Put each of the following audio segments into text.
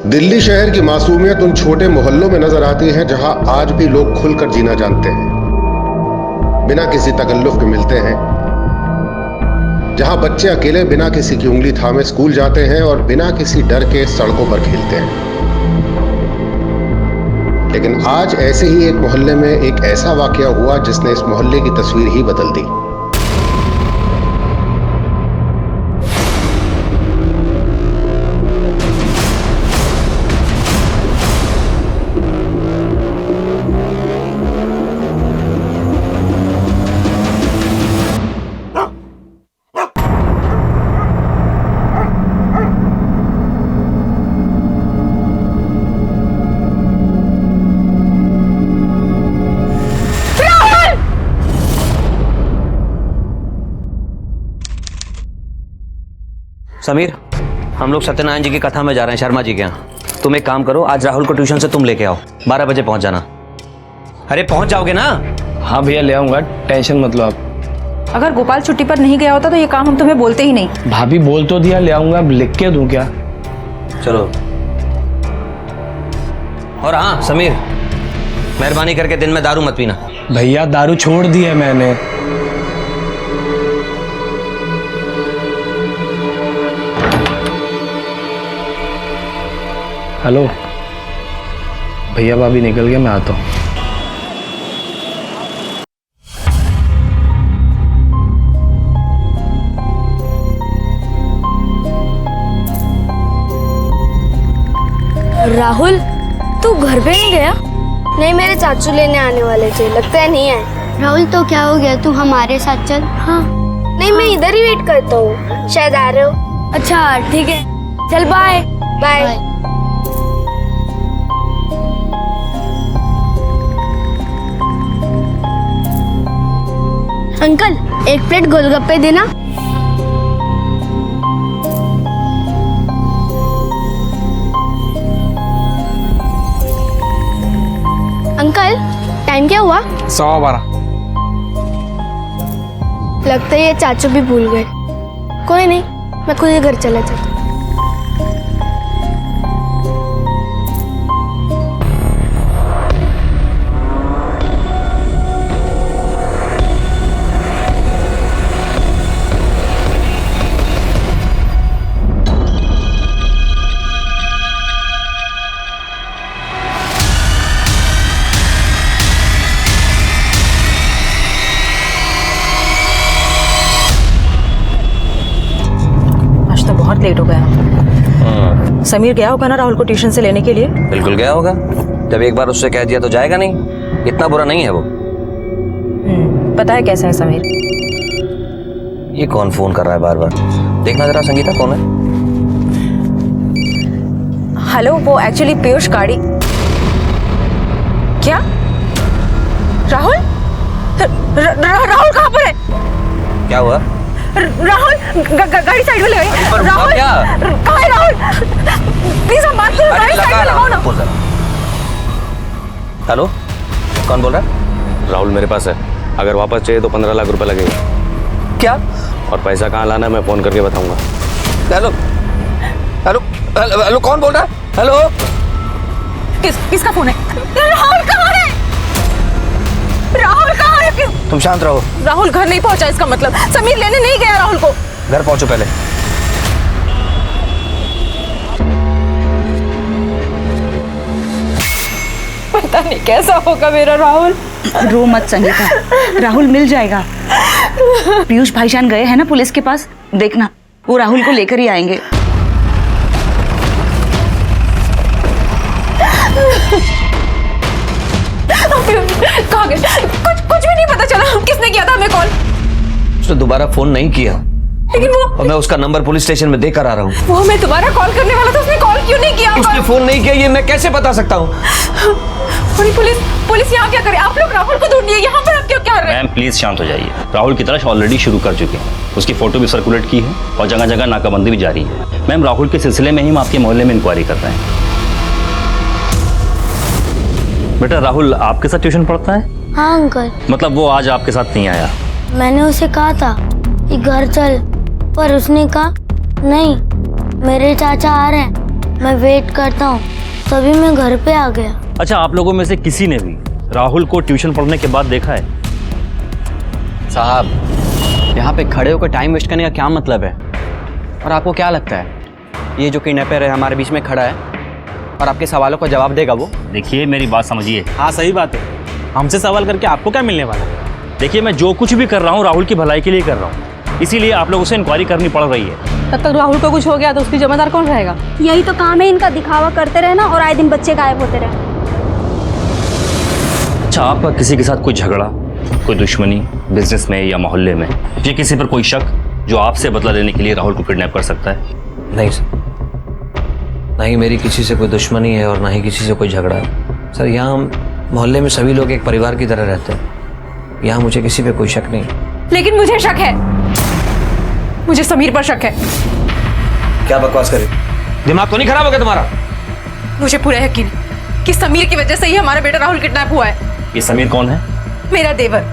दिल्ली शहर की मासूमियत उन छोटे मोहल्लों में नजर आती है जहां आज भी लोग खुलकर जीना जानते हैं, बिना किसी तकल्लुफ के मिलते हैं, जहां बच्चे अकेले बिना किसी की उंगली थामे स्कूल जाते हैं और बिना किसी डर के सड़कों पर खेलते हैं। लेकिन आज ऐसे ही एक मोहल्ले में एक ऐसा वाकया हुआ जिसने इस मोहल्ले की तस्वीर ही बदल दी। समीर, हम लोग सत्यनारायण जी की कथा में जा रहे हैं शर्मा जी के यहाँ। तुम एक काम करो, आज राहुल को ट्यूशन से तुम लेके आओ, 12 बजे पहुंच जाना। अरे पहुंच जाओगे ना? हाँ भैया ले आऊंगा, टेंशन मत लो आप। अगर गोपाल छुट्टी पर नहीं गया होता तो ये काम हम तुम्हें बोलते ही नहीं। भाभी बोल तो दिया, ले आऊंगा, अब लिख के दूं क्या? चलो। और हाँ समीर, मेहरबानी करके दिन में दारू मत पीना। भैया दारू छोड़ दी है मैंने। हेलो भैया, भाभी निकल गया, मैं आता हूँ। राहुल, तू घर पे नहीं गया? नहीं, मेरे चाचू लेने आने वाले थे, लगता है नहीं है। राहुल तो क्या हो गया, तू हमारे साथ चल। हाँ नहीं, मैं इधर ही वेट करता हूँ, शायद आ रहे हो। अच्छा ठीक है, चल बाय बाय। अंकल, एक प्लेट गोलगप्पे देना। अंकल, टाइम क्या हुआ? 12:15। लगता है ये चाचू भी भूल गए। कोई नहीं, मैं खुद ही घर चला जाता हूँ। बहुत लेट हो गया। समीर गया होगा ना राहुल को ट्यूशन से लेने के लिए? बिल्कुल गया होगा, जब एक बार उससे कह दिया तो जाएगा नहीं। इतना बुरा नहीं है वो। पता है कैसा है समीर? ये कौन फोन कर रहा है बार बार? देखना जरा संगीता, कौन है? हेलो, वो एक्चुअली पीयूष गाड़ी। क्या राहुल? राहुल कहाँ पर है? क्या हुआ? राहुल, गाड़ी साइड में लगाई। राहुल कहाँ है? राहुल प्लीज हम बात करो, गाड़ी साइड में लगाओ ना। हेलो, कौन बोल रहा है? राहुल मेरे पास है, अगर वापस चाहिए तो 15 लाख रुपए लगेगा। क्या? और पैसा कहाँ लाना है मैं फोन करके बताऊंगा। हेलो हेलो हेलो हेलो, कौन बोल रहा है? हेलो, किसका फोन है? राहुल कहाँ है? राहुल कहाँ है? तुम शांत रहो। राहुल घर नहीं पहुंचा, इसका मतलब समीर लेने नहीं गया राहुल को। घर पहुंचो पहले। पता नहीं कैसा होगा मेरा राहुल। रो मत संगीता, राहुल मिल जाएगा। पीयूष भाईजान गए हैं ना पुलिस के पास, देखना वो राहुल को लेकर ही आएंगे। कहाँ गए? कुछ भी नहीं पता चला किसने किया था हमें कॉल। उसने दोबारा फोन नहीं किया, लेकिन वो और मैं उसका नंबर पुलिस स्टेशन में देकर आ रहा हूँ। वो हमें दोबारा कॉल करने वाला था, उसने कॉल क्यों नहीं किया? उसने फोन नहीं किया, ये मैं कैसे बता सकता हूँ? पुलिस यहाँ क्या करे? आप लोग राहुल को ढूंढिए, यहाँ पर आप क्यों क्या रहे हैं? मैम प्लीज शांत हो जाइए। राहुल की तलाश ऑलरेडी शुरू कर चुके हैं, उसकी फोटो भी सर्कुलेट की है और जगह जगह नाकाबंदी भी जारी है। मैम राहुल के सिलसिले में ही हम आपके मोहल्ले में इंक्वायरी कर रहे हैं। बेटा राहुल आपके साथ ट्यूशन पढ़ता है? हाँ अंकल। मतलब वो आज आपके साथ नहीं आया? मैंने उसे कहा था कि घर चल, पर उसने कहा नहीं, मेरे चाचा आ रहे हैं, मैं वेट करता हूँ, तभी मैं घर पे आ गया। अच्छा, आप लोगों में से किसी ने भी राहुल को ट्यूशन पढ़ने के बाद देखा है? साहब, यहाँ पे खड़े होकर टाइम वेस्ट करने का क्या मतलब है? और आपको क्या लगता है ये जो किडनैपर है हमारे बीच में खड़ा है और आपके सवालों का जवाब देगा वो? देखिए, मेरी बात समझिए। हाँ सही बात है, हमसे सवाल करके आपको क्या मिलने वाला है? देखिए, मैं जो कुछ भी कर रहा हूँ राहुल की भलाई के लिए कर रहा हूँ, इसीलिए आप लोगों से इंक्वायरी करनी पड़ रही है। तब तक राहुल को कुछ हो गया तो उसकी जिम्मेदार कौन रहेगा? यही तो काम है इनका, दिखावा करते रहना और आए दिन बच्चे गायब होते रहे। अच्छा, आपका किसी के साथ कोई झगड़ा, कोई दुश्मनी बिजनेस में या मोहल्ले में, या किसी पर कोई शक जो आपसे बदला लेने के लिए राहुल को किडनैप कर सकता है? नहीं सर, ना ही मेरी किसी से कोई दुश्मनी है और ना ही किसी से कोई झगड़ा है सर। यहाँ हम मोहल्ले में सभी लोग एक परिवार की तरह रहते हैं। यहाँ मुझे किसी पे कोई शक नहीं। लेकिन मुझे शक है, मुझे समीर पर शक है। क्या बकवास कर रही? दिमाग तो नहीं खराब हो गया तुम्हारा? मुझे पूरा यकीन कि समीर की वजह से ही हमारा बेटा राहुल किडनैप हुआ है। ये समीर कौन है? मेरा देवर।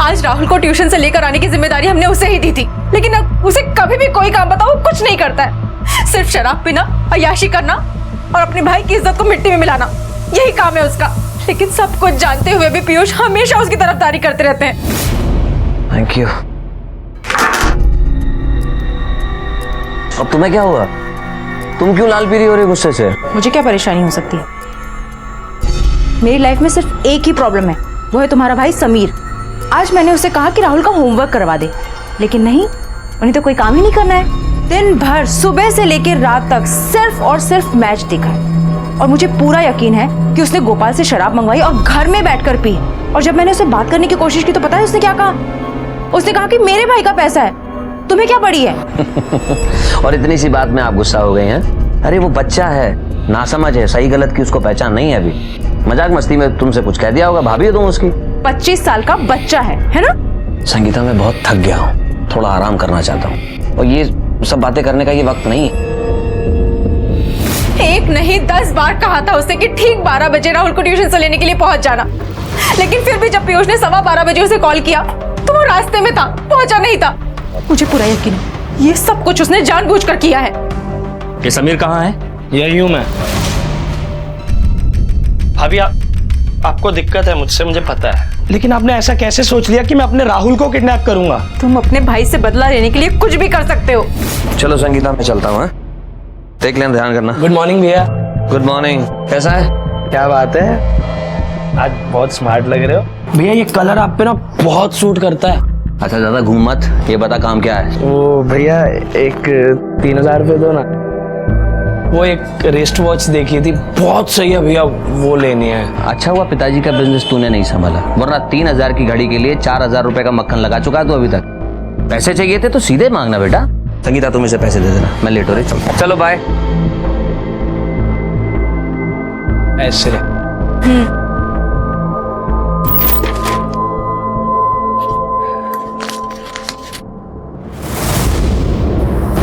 आज राहुल को ट्यूशन से लेकर आने की जिम्मेदारी हमने उसे ही दी थी, लेकिन अब उसे कभी भी कोई काम बताओ कुछ नहीं करता है। सिर्फ शराब पीना, अय्याशी करना और अपने भाई की इज्जत को मिट्टी में मिलाना, यही काम है उसका। लेकिन सब कुछ जानते हुए भी पीयूष हमेशा उसकी तरफदारी करते रहते हैं। Thank you. अब तुम्हें क्या हुआ? तुम क्यों लाल पीली हो रही गुस्से से? मुझे क्या परेशानी हो सकती है? मेरी लाइफ में सिर्फ एक ही प्रॉब्लम है, वो है तुम्हारा भाई समीर। आज मैंने उसे कहा कि राहुल का होमवर्क करवा दे, लेकिन नहीं, उन्हें तो कोई काम ही नहीं करना है। दिन भर सुबह से लेकर रात तक सिर्फ और सिर्फ मैच देखा है। और मुझे पूरा यकीन है कि उसने गोपाल से शराब मंगवाई और घर में बैठकर पी। और जब मैंने उससे बात करने की कोशिश की तो पता है उसने क्या कहा? उसने कहा कि मेरे भाई का पैसा है, तुम्हें क्या पड़ी है? और इतनी सी बात में आप गुस्सा हो गई हैं? अरे वो बच्चा है, नासमझ है, सही गलत की उसको पहचान नहीं है अभी। मजाक मस्ती में तुमसे कुछ कह दिया होगा, भाभी हो तुम उसकी। 25 साल का बच्चा है ना? संगीता, मैं बहुत थक गया हूँ, थोड़ा आराम करना चाहता हूँ और ये सब बातें करने का ये वक्त नहीं है। एक नहीं 10 बार कहा था उसे कि ठीक 12 बजे राहुल को ट्यूशन से लेने के लिए पहुंच जाना, लेकिन फिर भी जब पीयूष ने 12:15 बजे उसे कॉल किया तो वो रास्ते में था, पहुंचा नहीं था। मुझे पूरा यकीन है ये सब कुछ उसने जानबूझकर किया है। ये समीर कहाँ है? यही हूँ मैं। भाभी, आपको दिक्कत है मुझसे, मुझे पता है, लेकिन आपने ऐसा कैसे सोच लिया कि मैं अपने राहुल को किडनैप करूंगा? तुम अपने भाई से बदला लेने के लिए कुछ भी कर सकते हो। चलो संगीता, मैं चलता हूँ। देख लेना, ध्यान करना। गुड मॉर्निंग भैया। Good morning. कैसा है? क्या बात है, आज बहुत स्मार्ट लग रहे हो भैया। ये कलर आप पे ना बहुत सूट करता है। अच्छा, ज्यादा घूम मत, ये बता काम क्या है? वो भैया, एक 3000 रुपये दो ना। वो एक रिस्ट वॉच देखी थी, बहुत सही है भैया, वो लेनी है। अच्छा हुआ पिताजी का बिजनेस तूने नहीं संभाला, वरना 3000 की घड़ी के लिए 4000 रुपए का मक्खन लगा चुका है तू अभी तक। पैसे चाहिए थे तो सीधे मांगना बेटा। संगीता, तुम इसे पैसे दे देना, मैं लेट हो रही। चलो बाय। ऐसे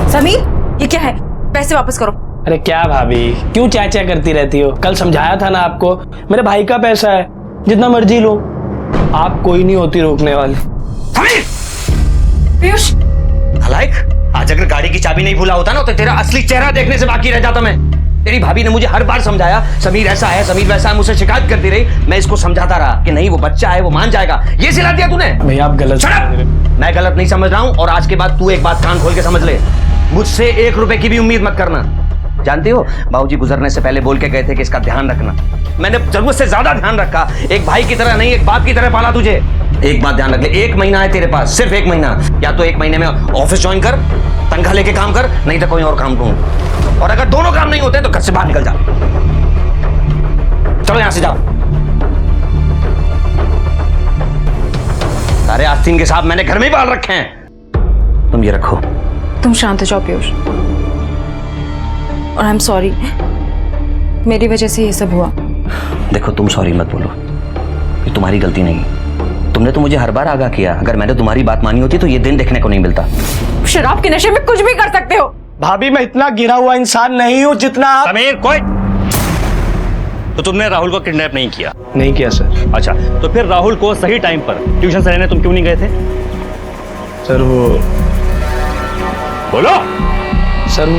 समीर, ये क्या है? पैसे वापस करो। अरे क्या भाभी, क्यों चाचा करती रहती हो? कल समझाया था ना आपको, मेरे भाई का पैसा है, जितना मर्जी लो, आप कोई नहीं होती रोकने वाली। पीयूष, नालायक, आज अगर गाड़ी की चाबी नहीं भूला होता ना तो तेरा असली चेहरा देखने से बाकी रह जाता मैं। तेरी भाभी ने मुझे हर बार समझाया, समीर ऐसा है, समीर वैसा है, मुझसे शिकायत करती रही। मैं इसको समझाता रहा कि नहीं, वो बच्चा है, वो मान जाएगा। ये सिला दिया तूने। भैया आप गलत समझ रहे हो। मैं गलत नहीं समझ रहा हूं और आज के बाद तू एक बात कान खोल के समझ ले, मुझसे 1 रुपए की भी उम्मीद मत करना। जानती हो, बाबूजी गुजरने से पहले बोल के गए थे कि इसका ध्यान रखना। मैंने जरूरत से ज्यादा ध्यान रखा। एक भाई की तरह नहीं, एक बाप की तरह पाला तुझे। एक बात ध्यान रख ले, 1 महीना है तेरे पास, सिर्फ 1 महीना। या तो 1 महीने में ऑफिस ज्वाइन कर, तनख्वाह लेके काम कर, नहीं तो कोई और काम ढूंढ। और अगर दोनों काम नहीं होते तो घर से बाहर निकल जा। चलो यहां से जाओ। सारे आस्तीन के साथ मैंने घर में ही पाल रखे हैं। तुम ये रखो। तुम शांत हो जाओ पीयूष, और आई एम सॉरी, मेरी वजह से ये सब हुआ। देखो, तुम सॉरी मत बोलो, ये तुम्हारी गलती नहीं। तुमने तो मुझे हर बार आगाह किया, अगर मैंने तुम्हारी बात मानी होती तो ये दिन देखने को नहीं मिलता। शराब के नशे में कुछ भी कर सकते हो। भाभी, मैं इतना गिरा हुआ इंसान नहीं हूँ जितना आप। समीर, कोई तो तुमने राहुल को किडनैप नहीं किया? नहीं किया सर। अच्छा, तो फिर राहुल को सही टाइम पर ट्यूशन से लेने तुम क्यों नहीं गए थे? सर वो बोलो। सर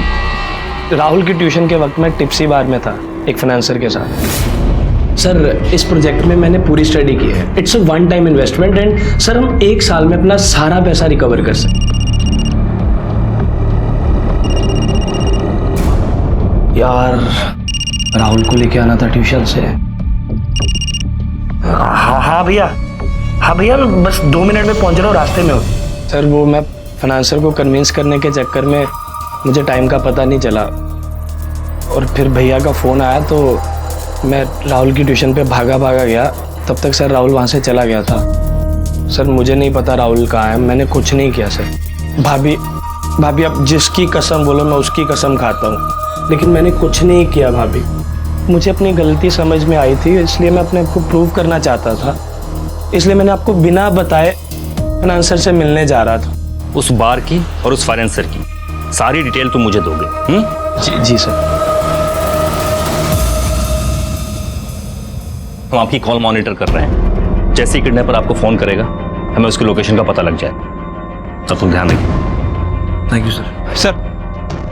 राहुल की ट्यूशन के वक्त मैं टिप्सी बार में था एक फाइनेंसर के साथ। सर इस प्रोजेक्ट में मैंने पूरी स्टडी की है। It's a one time investment and sir हम 1 साल में अपना सारा पैसा रिकवर कर सकते। यार राहुल को लेके आना था ट्यूशन से। हाँ भैया मैं बस 2 मिनट में पहुंच रहा हूँ, रास्ते में हूँ। सर वो मैं फाइनेंसर को कन्विंस करने के चक्कर में मुझे टाइम का पता नहीं चला और फिर भैया का फ़ोन आया तो मैं राहुल की ट्यूशन पे भागा गया। तब तक सर राहुल वहाँ से चला गया था। सर मुझे नहीं पता राहुल कहाँ है, मैंने कुछ नहीं किया सर। भाभी आप जिसकी कसम बोलो मैं उसकी कसम खाता हूँ, लेकिन मैंने कुछ नहीं किया भाभी। मुझे अपनी गलती समझ में आई थी, इसलिए मैं अपने आप को प्रूव करना चाहता था, इसलिए मैंने आपको बिना बताए फाइनेंसर से मिलने जा रहा था। उस बार की और उस फाइनेंसर की सारी डिटेल तुम मुझे दोगे? जी सर। हम आपकी कॉल मॉनिटर कर रहे हैं। जैसे ही किडनैपर आपको फोन करेगा हमें उसकी लोकेशन का पता लग जाए, तब तुम ध्यान रखिए। Thank you sir. Sir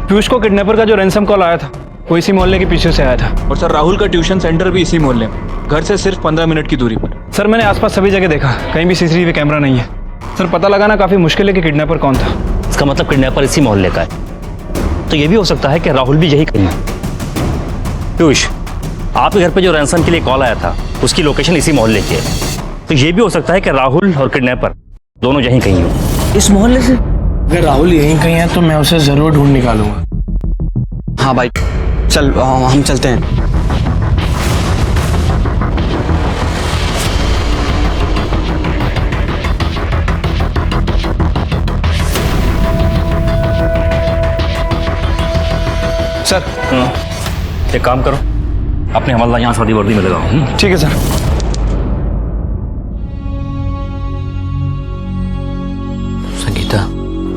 Piyush को किडनैपर का जो रैंसम कॉल आया था वो इसी मोहल्ले के पीछे से आया था और सर राहुल का ट्यूशन सेंटर भी इसी मोहल्ले में, घर से सिर्फ 15 मिनट की दूरी पर। सर मैंने आसपास सभी जगह देखा, कहीं भी सीसीटीवी कैमरा नहीं है। सर पता लगाना काफी मुश्किल है कि किडनैपर कौन था। इसका मतलब किडनैपर इसी मोहल्ले का है, तो ये भी हो सकता है कि राहुल भी यही कहीं है। पीयूष आपके घर पे जो रैंसम के लिए कॉल आया था उसकी लोकेशन इसी मोहल्ले की है, तो ये भी हो सकता है कि राहुल और किडनैपर दोनों यहीं कहीं हो इस मोहल्ले से। अगर राहुल यहीं कहीं है तो मैं उसे जरूर ढूंढ निकालूंगा। हाँ भाई चल हम चलते हैं। सर एक काम करो, अपने हवलदार यहाँ शादी वर्दी में लगाओ। ठीक है सर।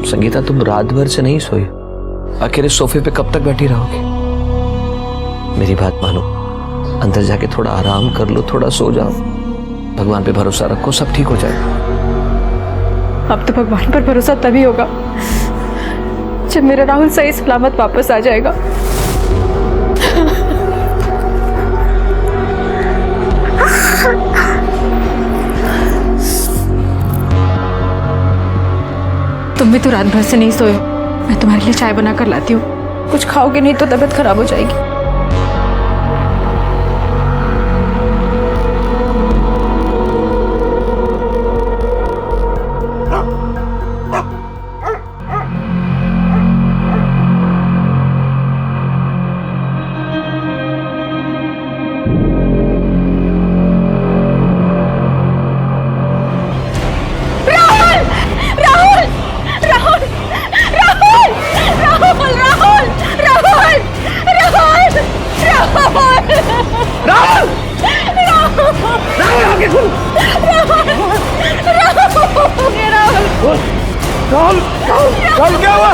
संगीता तुम रात भर से नहीं सोई, अकेले सोफे पे कब तक बैठी रहोगी? मेरी बात मानो, अंदर जाके थोड़ा आराम कर लो, थोड़ा सो जाओ, भगवान पे भरोसा रखो, सब ठीक हो जाएगा। अब तो भगवान पर भरोसा तभी होगा जब मेरा राहुल सही सलामत वापस आ जाएगा। तुम भी तो रात भर से नहीं सोए हो, मैं तुम्हारे लिए चाय बना कर लाती हूँ, कुछ खाओगे नहीं तो तबीयत खराब हो जाएगी। राहुल क्या हुआ?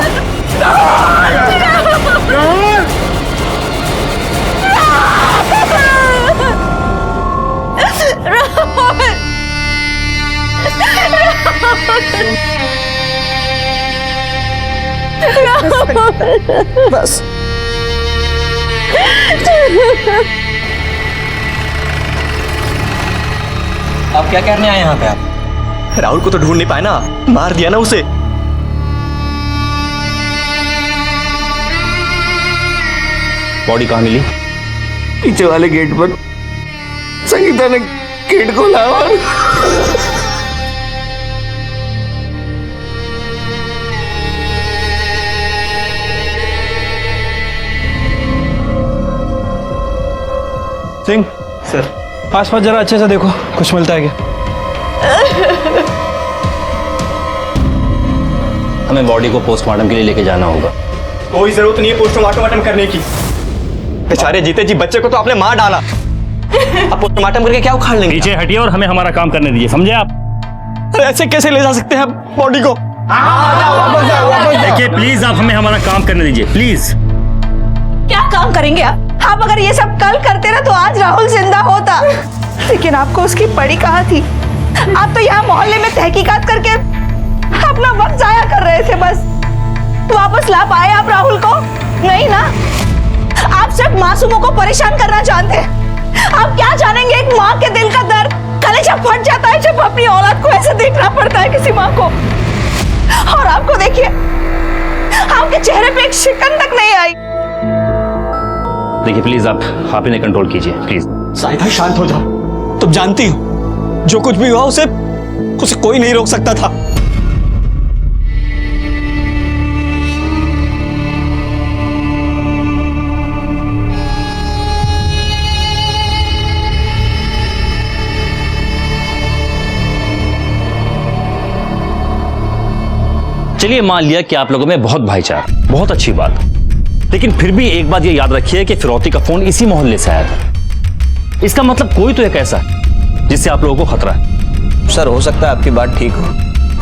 बस आप क्या करने आए यहाँ पे? आप राहुल को तो ढूंढ नहीं पाए ना, मार दिया ना उसे। बॉडी कहाँ मिली? पीछे वाले गेट पर संगीता ने गेट खोला और सिंह सर आसपास जरा अच्छे से देखो, कुछ मिलता है क्या? हमें बॉडी को पोस्टमार्टम के लिए लेके जाना होगा। कोई जरूरत नहीं है पोस्टमार्टम करने की। बेचारे जीते जी बच्चे को तो आपने मार डाला, अब पोस्टमार्टम करके क्या उखाड़ लेंगे? नीचे हटिए और हमें हमारा काम करने दीजिए, समझे आप? अरे ऐसे कैसे ले जा सकते हैं बॉडी को? देखिए प्लीज आप हमें हमारा काम करने दीजिए, प्लीज। क्या काम करेंगे आप अगर ये सब कल करते ना तो आज राहुल जिंदा होता, लेकिन आपको उसकी पड़ी कहाँ थी? आप तो यहाँ मोहल्ले में तहकीकात करके अपना वक्त जाया कर रहे थे। बस वापस ला पाए आप राहुल को? नहीं ना, आप सिर्फ मासूमों को परेशान करना जानते हैं। आप क्या जानेंगे एक माँ के दिल का दर्द। कलेजा फट जाता है जब अपनी औलाद को ऐसे देखना पड़ता है किसी माँ को। और आपको देखिए, आपके चेहरे पे एक शिकन तक नहीं आई। देखिए प्लीज आप इन्हें कंट्रोल कीजिए प्लीज। साहिदा शांत हो जाओ। तुम जानती हो जो कुछ भी हुआ उसे कोई नहीं रोक सकता था। चलिए मान लिया कि आप लोगों में बहुत भाईचारा, बहुत अच्छी बात, लेकिन फिर भी एक बात ये याद रखिए कि फिरौती का फोन इसी मोहल्ले से आया था। इसका मतलब कोई तो एक ऐसा है जिससे आप लोगों को खतरा है। सर हो सकता है आपकी बात ठीक हो,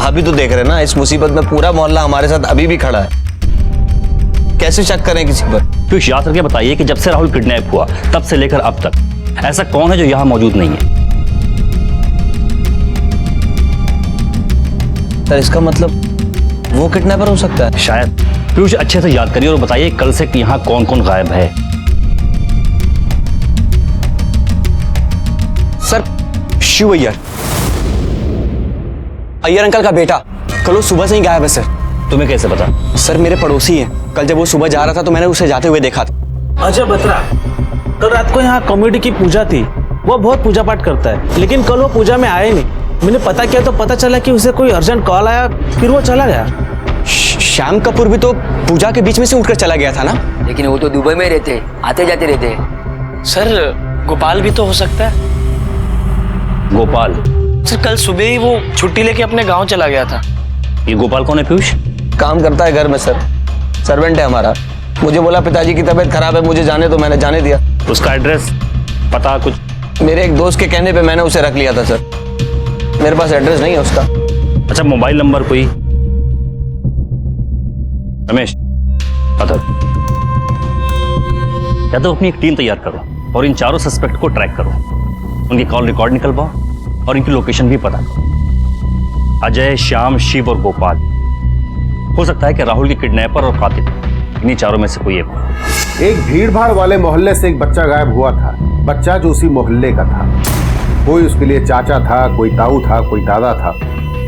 आप भी तो देख रहे हैं ना, इस मुसीबत में पूरा मोहल्ला हमारे साथ अभी भी खड़ा है। कैसे शक करें किसी पर? पीयूष याद करके बताइए कि जब से राहुल किडनैप हुआ तब से लेकर अब तक ऐसा कौन है जो यहां मौजूद नहीं है? सर इसका मतलब वो किडनैपर हो सकता है शायद। पीयूष अच्छे से याद करिए और बताइए कल से यहाँ कौन कौन गायब है। सर शिव अय्यर अंकल का बेटा कल वो सुबह से ही गायब है सर। तुम्हें कैसे पता? सर मेरे पड़ोसी हैं, कल जब वो सुबह जा रहा था तो मैंने उसे जाते हुए देखा था। अजय बत्रा, कल रात को यहाँ कम्युनिटी की पूजा थी। वो बहुत पूजा पाठ करता है, लेकिन कल वो पूजा में आए नहीं। मैंने पता किया तो पता चला कि उसे कोई अर्जेंट कॉल आया, फिर वो चला गया। श्याम कपूर भी तो पूजा के बीच में से उठकर चला गया था ना? लेकिन वो तो दुबई में रहते, आते जाते रहते। सर गोपाल भी तो हो सकता है। गोपाल? सर कल सुबह ही वो छुट्टी लेके अपने गांव चला गया था। ये गोपाल कौन है पीयूष? काम करता है घर में सर, सर्वेंट है हमारा। मुझे बोला पिताजी की तबीयत खराब है, मुझे जाने तो मैंने जाने दिया। उसका एड्रेस पता कुछ? मेरे एक दोस्त के कहने पे मैंने उसे रख लिया था सर, मेरे पास एड्रेस नहीं है उसका। अच्छा मोबाइल नंबर कोई? रमेश अदर, या तो अपनी एक टीम तैयार करो और इन चारों सस्पेक्ट को ट्रैक करो, उनकी कॉल रिकॉर्ड निकलवाओ और इनकी लोकेशन भी पता करो। अजय, श्याम, शिव और गोपाल। हो सकता है कि राहुल के किडनैपर और कातिल इन्हीं चारों में से कोई एक हो। एक भीड़भाड़ वाले मोहल्ले से एक बच्चा गायब हुआ था, बच्चा जो उसी मोहल्ले का था। कोई उसके लिए चाचा था, कोई ताऊ था, कोई दादा था।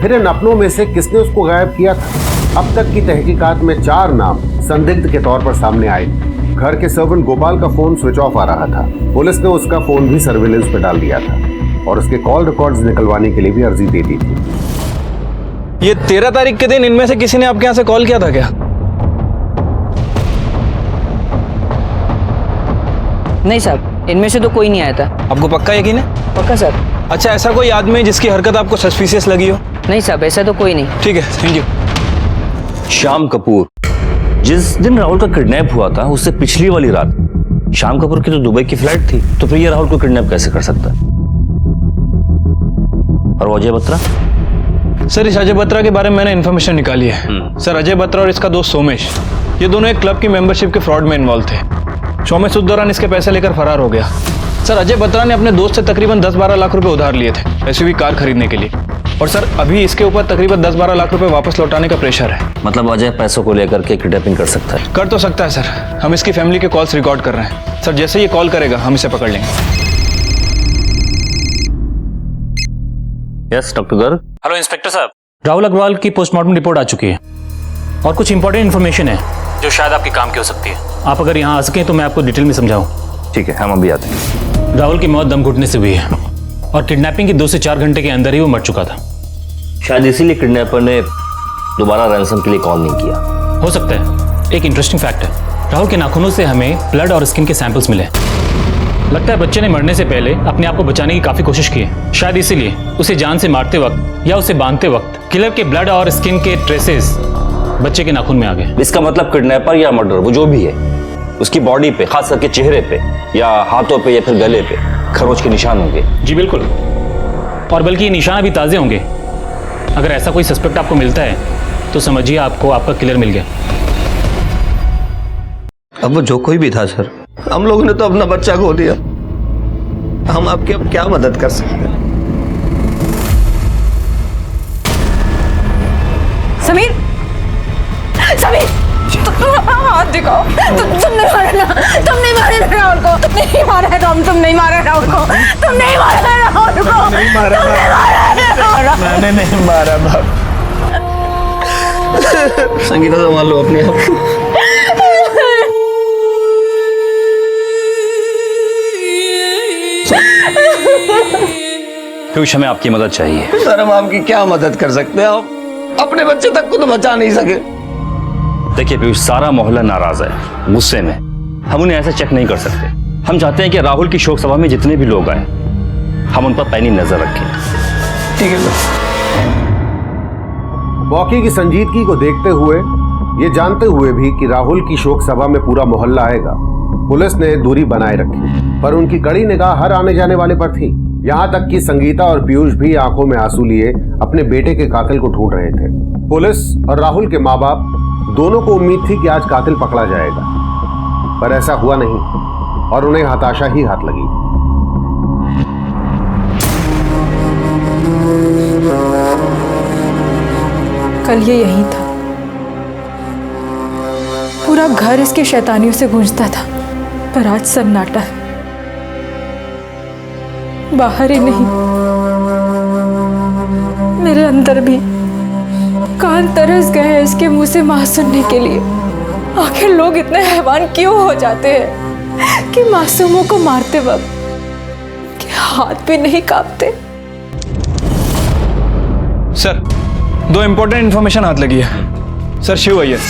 फिर इन अपनों में से किसने उसको गायब किया था? अब तक की तहकीकात में 4 नाम संदिग्ध के तौर पर सामने आए। घर के सर्वेंट गोपाल का फोन स्विच ऑफ आ रहा था। पुलिस ने उसका फोन भी सर्विलेंस पे डाल दिया था और उसके कॉल रिकॉर्ड्स निकलवाने के लिए भी अर्जी दे दी थी। ये 13 तारीख के दिन इनमें से किसी ने आपके यहाँ से कॉल किया था क्या? नहीं साहब, इनमें से तो कोई नहीं आया था। आपको पक्का यकीन है? पक्का सर। अच्छा, ऐसा कोई आदमी जिसकी हरकत आपको सस्पिशियस लगी हो? नहीं साहब, ऐसा तो कोई नहीं। ठीक है, थैंक यू। श्याम कपूर, जिस दिन राहुल का किडनैप हुआ था उससे पिछली वाली रात श्याम कपूर की तो दुबई की फ्लाइट थी, तो फिर ये राहुल को किडनैप कैसे कर सकता है? और अजय बत्रा? सर इस अजय बत्रा के बारे में मैंने इन्फॉर्मेशन निकाली है। सर अजय बत्रा और इसका दोस्त सोमेश, ये दोनों एक क्लब की मेंबरशिप के फ्रॉड में इन्वॉल्व थे। सोमेश उस दौरान इसके पैसे लेकर फरार हो गया। सर अजय बत्रा ने अपने दोस्त से तकरीबन 10-12 लाख रुपए उधार लिए थे एसयूवी कार खरीदने के लिए, और सर अभी इसके ऊपर तकरीबन 10-12 लाख रुपए वापस लौटाने का प्रेशर है। मतलब अजय पैसों को लेकर के किडनैपिंग कर सकता है? कर तो सकता है सर, हम इसकी फैमिली के कॉल्स रिकॉर्ड कर रहे हैं। सर जैसे ये कॉल करेगा हम इसे पकड़ लेंगे। Yes doctor Garg. Hello inspector साहब, राहुल अग्रवाल की पोस्टमार्टम रिपोर्ट आ चुकी है और कुछ इंपॉर्टेंट इन्फॉर्मेशन है जो शायद आपके काम की हो सकती है। आप अगर यहाँ आ सकें तो मैं आपको डिटेल में समझाऊं। ठीक है, हम अभी आते हैं। राहुल की मौत दम घुटने से हुई है और किडनैपिंग के 2 से 4 घंटे के अंदर ही वो मर चुका था। शायद इसीलिए किडनैपर ने दोबारा रैंसम के लिए कॉल नहीं किया। हो सकता है। एक इंटरेस्टिंग फैक्ट है, राहुल के नाखूनों से हमें ब्लड और स्किन के सैंपल्स मिले। लगता है बच्चे ने मरने से पहले अपने आप को बचाने की काफी कोशिश की है। शायद इसीलिए उसे जान से मारते वक्त या उसे बांधते वक्त किलर के ब्लड और स्किन के ट्रेसेस बच्चे के नाखून में आ गए। इसका मतलब किडनैपर या मर्डर वो जो भी है, उसकी बॉडी पे, खास करके चेहरे पे या हाथों पे या फिर गले पे खरोच के निशान होंगे। जी बिल्कुल, और बल्कि ये निशान अभी ताजे होंगे। अगर ऐसा कोई सस्पेक्ट आपको मिलता है तो समझिए आपको आपका किलर मिल गया। अब वो जो कोई भी था सर, हम लोगों ने तो अपना बच्चा खो दिया। हम आपकी अब क्या मदद कर सकते हैं? समीर, समीर, हाथ दिखाओ। तुम नहीं मारे ना, तुम नहीं मारे ना राहुल को, तुम नहीं मारे राहुल, तुम नहीं मारे राहुल को, तुम नहीं मारे राहुल को, नहीं मारा, तुम नहीं मारे राहुल। मैंने नहीं मारा बाप। संगीता संभाल लो अपने आप को। पीयूष, हमें आपकी मदद चाहिए। सर हम आपकी क्या मदद कर सकते हैं? आप अपने बच्चे तक को तो बचा नहीं सके। देखिए पीयूष, सारा मोहल्ला नाराज है, गुस्से में। हम उन्हें ऐसे चेक नहीं कर सकते। हम चाहते हैं कि राहुल की शोक सभा में जितने भी लोग आए, हम उन पर पैनी नजर रखें। ठीक है सर। मौके की संजीदगी को देखते हुए, ये जानते हुए भी कि राहुल की शोक सभा में पूरा मोहल्ला आएगा, पुलिस ने दूरी बनाए रखी, पर उनकी कड़ी निगाह हर आने जाने वाले पर थी। यहाँ तक कि संगीता और पीयूष भी आंखों में आंसू लिए अपने बेटे के कातिल को ढूंढ रहे थे। पुलिस और राहुल के माँ बाप दोनों को उम्मीद थी कि आज कातिल पकड़ा जाएगा, पर ऐसा हुआ नहीं और उन्हें हताशा ही हाथ लगी। कल ये यही था, पूरा घर इसकी शैतानियों से गूंजता था, पर आज सन्नाटा है। बाहर ही नहीं, मेरे अंदर भी कान तरस गए हैं इसके मुंह से मां सुनने के लिए। आखिर लोग इतने हैवान क्यों हो जाते हैं कि मासूमों को मारते वक्त के हाथ भी नहीं कांपते। सर, 2 इंपॉर्टेंट इन्फॉर्मेशन हाथ लगी है। सर, शिव अय्यर,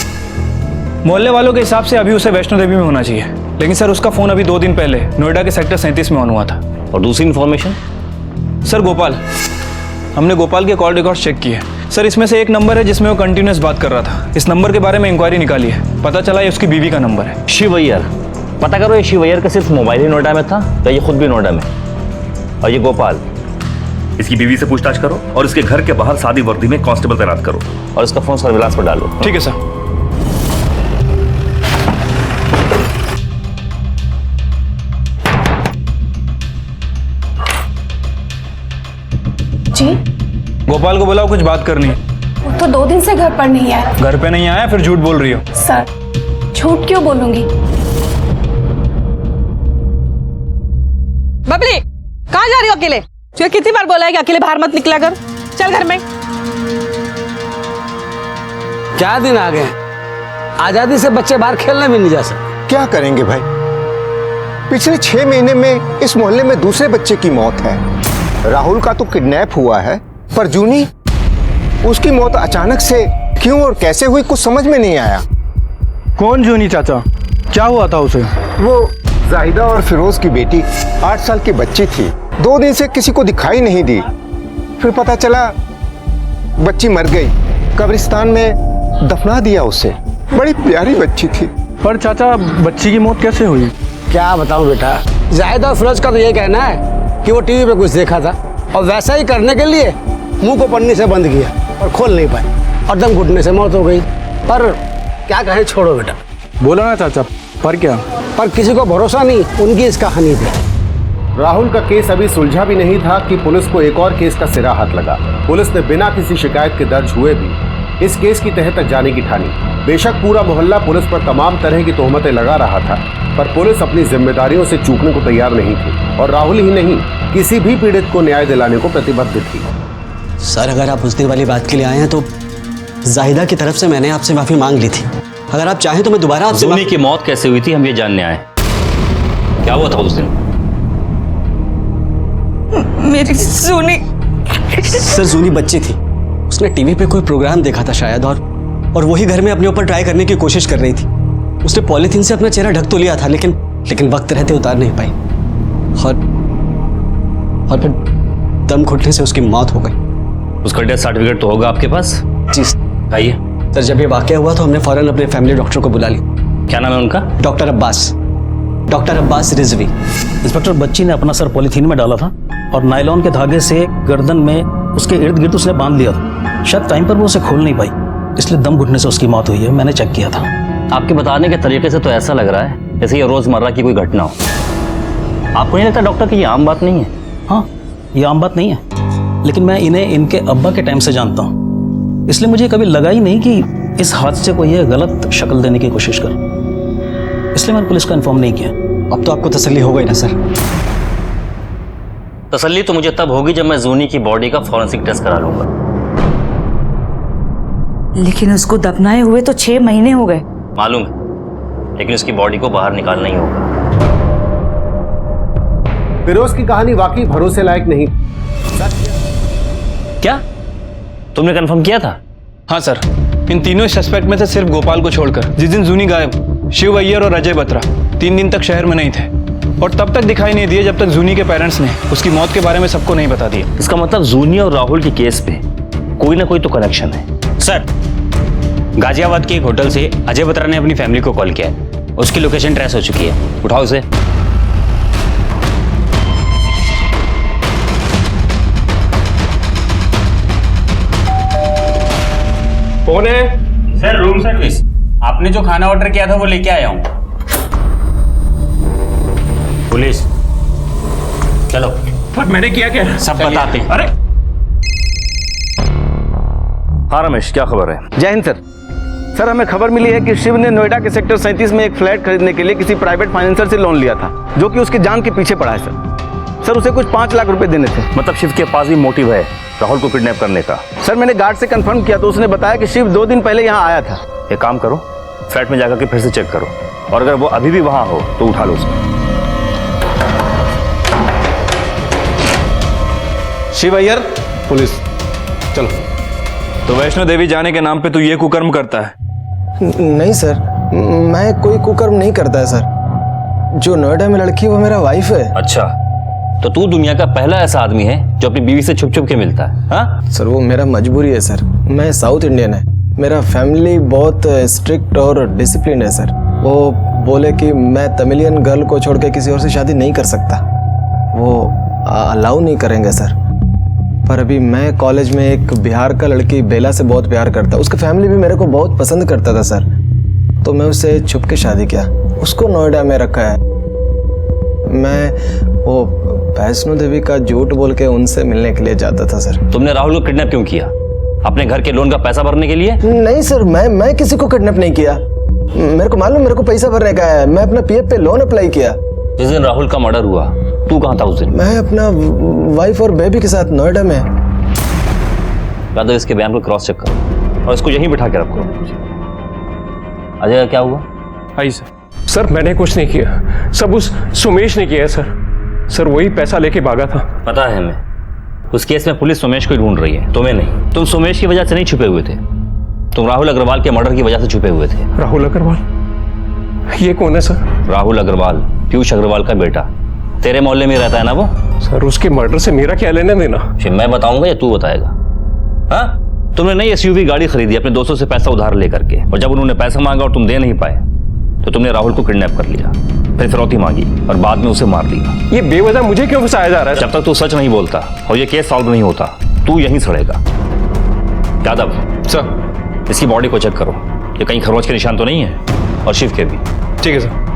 मोहल्ले वालों के हिसाब से अभी उसे वैष्णो देवी में होना चाहिए, लेकिन सर उसका फोन अभी 2 दिन पहले नोएडा के सेक्टर 37 में ऑन हुआ था। और दूसरी इन्फॉर्मेशन? सर गोपाल, हमने गोपाल के कॉल रिकॉर्ड चेक किए। सर इसमें से एक नंबर है जिसमें वो कंटिन्यूस बात कर रहा था। इस नंबर के बारे में इंक्वायरी निकाली है, पता चला ये उसकी बीवी का नंबर है। शिव अय्यर, पता करो ये शिव अय्यर का सिर्फ मोबाइल ही नोएडा में था या ये खुद भी नोएडा में? और ये गोपाल, इसकी बीवी से पूछताछ करो और इसके घर के बाहर सादी वर्दी में कांस्टेबल तैनात करो और इसका फोन सर्विलांस पर डालो। ठीक है सर। जी, गोपाल को बुलाओ, कुछ बात करनी है। वो तो 2 दिन से घर पर नहीं है। घर पे नहीं आया, फिर झूठ बोल रही हो। सर, झूठ क्यों बोलूंगी? बबली, कहाँ जा रही हो अकेले? तुझे कितनी बार बोला है कि अकेले बाहर मत निकला कर? चल घर में। क्या दिन आ गए, आजादी से बच्चे बाहर खेलने भी नहीं जा सकते। क्या करेंगे भाई, पिछले 6 महीने में इस मोहल्ले में दूसरे बच्चे की मौत है। राहुल का तो किडनैप हुआ है, पर जूनी, उसकी मौत अचानक से क्यों और कैसे हुई कुछ समझ में नहीं आया। कौन जूनी चाचा? क्या हुआ था उसे? वो जाहिदा और फिरोज की बेटी 8 साल की बच्ची थी। 2 दिन से किसी को दिखाई नहीं दी, फिर पता चला बच्ची मर गई। कब्रिस्तान में दफना दिया उसे। बड़ी प्यारी बच्ची थी। पर चाचा, बच्ची की मौत कैसे हुई? क्या बताऊं बेटा, जाहिदा और फिरोज का तो ये कहना है कि वो टीवी पे कुछ देखा था और वैसा ही करने के लिए मुंह को पन्नी से बंद किया और खोल नहीं पाए और दम घुटने से मौत हो गई। पर क्या कहें, छोड़ो बेटा। बोला ना चाचा, पर क्या? पर किसी को भरोसा नहीं उनकी इस कहानी पे। राहुल का केस अभी सुलझा भी नहीं था कि पुलिस को एक और केस का सिरा हाथ लगा। पुलिस ने बिना किसी शिकायत के दर्ज हुए भी इस केस की तह तक जाने की ठानी। बेशक पूरा मोहल्ला पुलिस पर तमाम तरह की तोहमतें लगा रहा था, पर पुलिस अपनी जिम्मेदारियों से चूकने को तैयार नहीं थी और राहुल ही नहीं, किसी भी पीड़ित को न्याय दिलाने को प्रतिबद्ध थी। सर, अगर आप उस दिन वाली बात के लिए आए हैं तो जाहिदा की तरफ से मैंने आपसे माफी मांग ली थी। अगर आप चाहें तो मैं दोबारा आपसे। जूनी की मौत कैसे हुई थी हम ये जानने आए। क्या हुआ था उस दिन? मेरी जूनी। सर, जूनी बच्ची थी, उसने टीवी पे कोई प्रोग्राम देखा था शायद, और वही घर में अपने ऊपर ट्राई करने की कोशिश कर रही थी। उसने पॉलीथीन से अपना चेहरा ढक तो लिया था, लेकिन वक्त रहते उतार नहीं पाई और फिर दम घुटने से उसकी मौत हो गई। उसका डेथ सर्टिफिकेट तो होगा आपके पास? जी आइए। सर, जब ये वाकया हुआ तो हमने फौरन अपने फैमिली डॉक्टर को बुला लिया। क्या नाम है उनका? डॉक्टर अब्बास रिजवी। इंस्पेक्टर, बच्ची ने अपना सर पॉलीथीन में डाला था और नायलॉन के धागे से गर्दन में उसके इर्द गिर्द उसने बांध लिया था। शायद टाइम पर वो उसे खोल नहीं पाई, इसलिए दम घुटने से उसकी मौत हुई है। मैंने चेक किया था। आपके बताने के तरीके से तो ऐसा लग रहा है जैसे ये रोजमर्रा की कोई घटना हो। आपको नहीं लगता डॉक्टर कि ये आम बात नहीं है? हाँ, ये आम बात नहीं है, लेकिन मैं इन्हें इनके अब्बा के टाइम से जानता हूँ, इसलिए मुझे कभी लगा ही नहीं कि इस हादसे को यह गलत शक्ल देने की कोशिश कर, इसलिए मैंने पुलिस को इन्फॉर्म नहीं किया। अब तो आपको तसल्ली हो गई ना सर? तसल्ली तो मुझे तब होगी जब मैं जूनी की बॉडी का फॉरेंसिक टेस्ट करा लूंगा। लेकिन उसको दफनाए हुए तो 6 महीने हो गए। मालूम है, लेकिन उसकी बॉडी को बाहर निकालना ही होगा। फिरोज की कहानी वाकई भरोसे लायक नहीं। क्या तुमने कंफर्म किया था? हाँ सर, इन तीनों सस्पेक्ट में से सिर्फ गोपाल को छोड़कर जिस दिन जूनी गायब, शिव अय्यर और अजय बत्रा 3 दिन तक शहर में नहीं थे और तब तक दिखाई नहीं दिए जब तक जूनी के पेरेंट्स ने उसकी मौत के बारे में सबको नहीं बता दिया। इसका मतलब जूनी और राहुल की केस पे कोई ना कोई तो कनेक्शन है। सर, गाजियाबाद के एक होटल से अजय बत्रा ने अपनी फैमिली को कॉल किया है। उसकी लोकेशन ट्रेस हो चुकी है। उठाओ उसे। कौन है? Sir, room service. आपने जो खाना ऑर्डर किया था वो लेके आया हूं। पुलिस, चलो। पर मैंने किया क्या? सब बताते हैं। अरे हाँ रमेश, क्या खबर है? जय हिंद सर। सर, हमें खबर मिली है कि शिव ने नोएडा के सेक्टर 37 में एक फ्लैट खरीदने के लिए किसी प्राइवेट फाइनेंसर से लोन लिया था, जो कि उसकी जान के पीछे पड़ा है सर। उसे कुछ 5 लाख रुपए देने थे। मतलब शिव के पास भी मोटिव है राहुल को किडनैप करने का? सर, मैंने गार्ड से कंफर्म किया तो उसने बताया कि शिव 2 दिन पहले यहाँ आया था। एक काम करो, फ्लैट में जाकर के फिर से चेक करो, और अगर वो अभी भी वहां हो तो उठा लो उसे। शिव अय्यर, पुलिस, चलो। तो वैष्णो देवी जाने के नाम पे तू ये कुकर्म करता है? नहीं सर, मैं कोई कुकर्म नहीं करता है सर। जो नोएडा में लड़की है वो मेरा वाइफ है। अच्छा, तो तू दुनिया का पहला ऐसा आदमी है जो अपनी बीवी से छुप छुप के मिलता है? हाँ सर, वो मेरा मजबूरी है सर। मैं साउथ इंडियन है, मेरा फैमिली बहुत स्ट्रिक्ट और डिसिप्लिन है सर। वो बोले कि मैं तमिलियन गर्ल को छोड़ के किसी और से शादी नहीं कर सकता, वो अलाउ नहीं करेंगे सर। पर अभी मैं कॉलेज में एक बिहार का लड़की बेला से बहुत प्यार करता, उसका फैमिली भी मेरे को बहुत पसंद करता था सर। तो मैं उससे छुप के शादी किया, उसको नोएडा में रखा है। मैं वो वैष्णो देवी का झूठ बोल के उनसे मिलने के लिए जाता था सर। तुमने राहुल को किडनैप क्यों किया? अपने घर के लोन का पैसा भरने के लिए? नहीं सर, मैं किसी को किडनैप नहीं किया। मेरे को मालूम, मेरे को पैसा भरने का है। मैं अपना पीएफ पे लोन अप्लाई किया। जिस दिन राहुल का मर्डर हुआ तू कहाँ था उस दिन? मैं अपना वाइफ और बेबी के साथ नोएडा में। यादव, इसके बयान को क्रॉस चेक करो और इसको यहीं बिठा के रखो। अजय, क्या हुआ? आई सर, मैंने कुछ नहीं किया, सब उस सुमेश ने किया है सर। वही पैसा लेके भागा था। पता है हमें, उस केस में पुलिस सुमेश को ढूंढ रही है, तुम्हें नहीं। तुम सुमेश की वजह से नहीं छुपे हुए थे, तुम राहुल अग्रवाल के मर्डर की वजह से छुपे हुए थे। राहुल अग्रवाल? ये कौन है सर? राहुल अग्रवाल पीयूष अग्रवाल का बेटा, तेरे मोहल्ले में रहता है ना वो? सर, उसके मर्डर से मेरा क्या लेना देना? मैं बताऊंगा या तू बताएगा? हाँ, तुमने नई एसयूवी गाड़ी खरीदी अपने दोस्तों से पैसा उधार लेकर के, और जब उन्होंने पैसा मांगा और तुम दे नहीं पाए तो तुमने राहुल को किडनैप कर लिया, फिर फिरौती मांगी और बाद में उसे मार दिया। ये बेवजह मुझे क्यों फंसाया जा रहा है? जब तक तू सच नहीं बोलता और ये केस सॉल्व नहीं होता तू यहीं सड़ेगा। यादव सर, इसकी बॉडी को चेक करो, ये कहीं खरोंच के निशान तो नहीं है, और शिव के भी। ठीक है सर।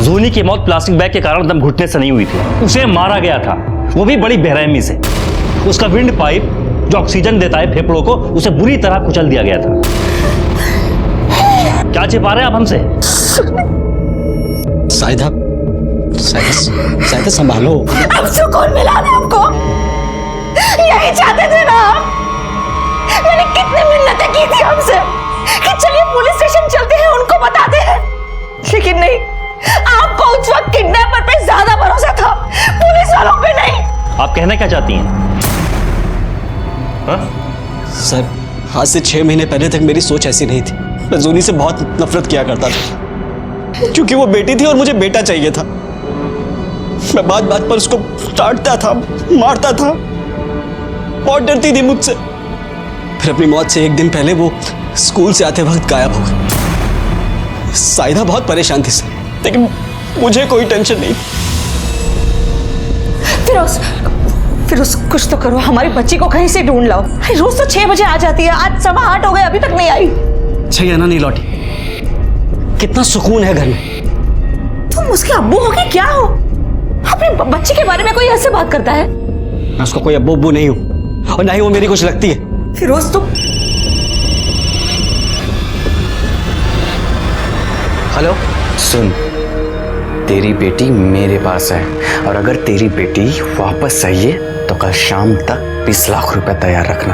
जूनी की मौत प्लास्टिक बैग के कारण दम घुटने से नहीं हुई थी, उसे मारा गया था, वो भी बड़ी बेरहमी से। उसका विंड पाइप जो ऑक्सीजन देता है फेफड़ों को, उसे बुरी तरह कुचल दिया गया था। क्या छिपा रहे हैं आप हमसे? साइदा संभालो। अब सुकून मिला ना हमको, यही चाहते थे ना हम। मैंने कितनी मिन्नतें की थी हमसे कि चलिए पुलिस स्टेशन चलते हैं, उनको बताते हैं, लेकिन नहीं, आपको उस वक्त किडनैपर पे ज्यादा भरोसा था, पुलिस वालों पे नहीं। आप कहना क्या चाहती हैं? हा? सर, आज से 6 महीने पहले तक मेरी सोच ऐसी नहीं थी। मैं जूनी से बहुत नफरत किया करता था, क्योंकि वो बेटी थी और मुझे बेटा चाहिए था। मैं बात बात पर उसको डांटता था, मारता था, बहुत डरती थी मुझसे। फिर अपनी मौत से 1 दिन पहले वो स्कूल से आते वक्त गायब हो गई। साइदा बहुत परेशान थी सर, लेकिन मुझे कोई टेंशन नहीं। फिरोज कुछ तो करो, हमारी बच्ची को कहीं से ढूंढ लाओ। रोज तो 6 बजे आ जाती है, आज 7:15 हो गए, अभी तक नहीं आई। छैयाना नहीं लौटी, कितना सुकून है घर में। तुम उसके अब्बू हो कि क्या हो? अपने बच्चे के बारे में कोई ऐसे बात करता है? मैं उसका कोई अब्बू अब्बू नहीं हूँ और ना ही वो मेरी कुछ लगती है। फिरोज तुम हेलो सुन, तेरी बेटी मेरे पास है और अगर तेरी बेटी वापस चाहिए तो कल शाम तक 20 लाख रुपए तैयार रखना।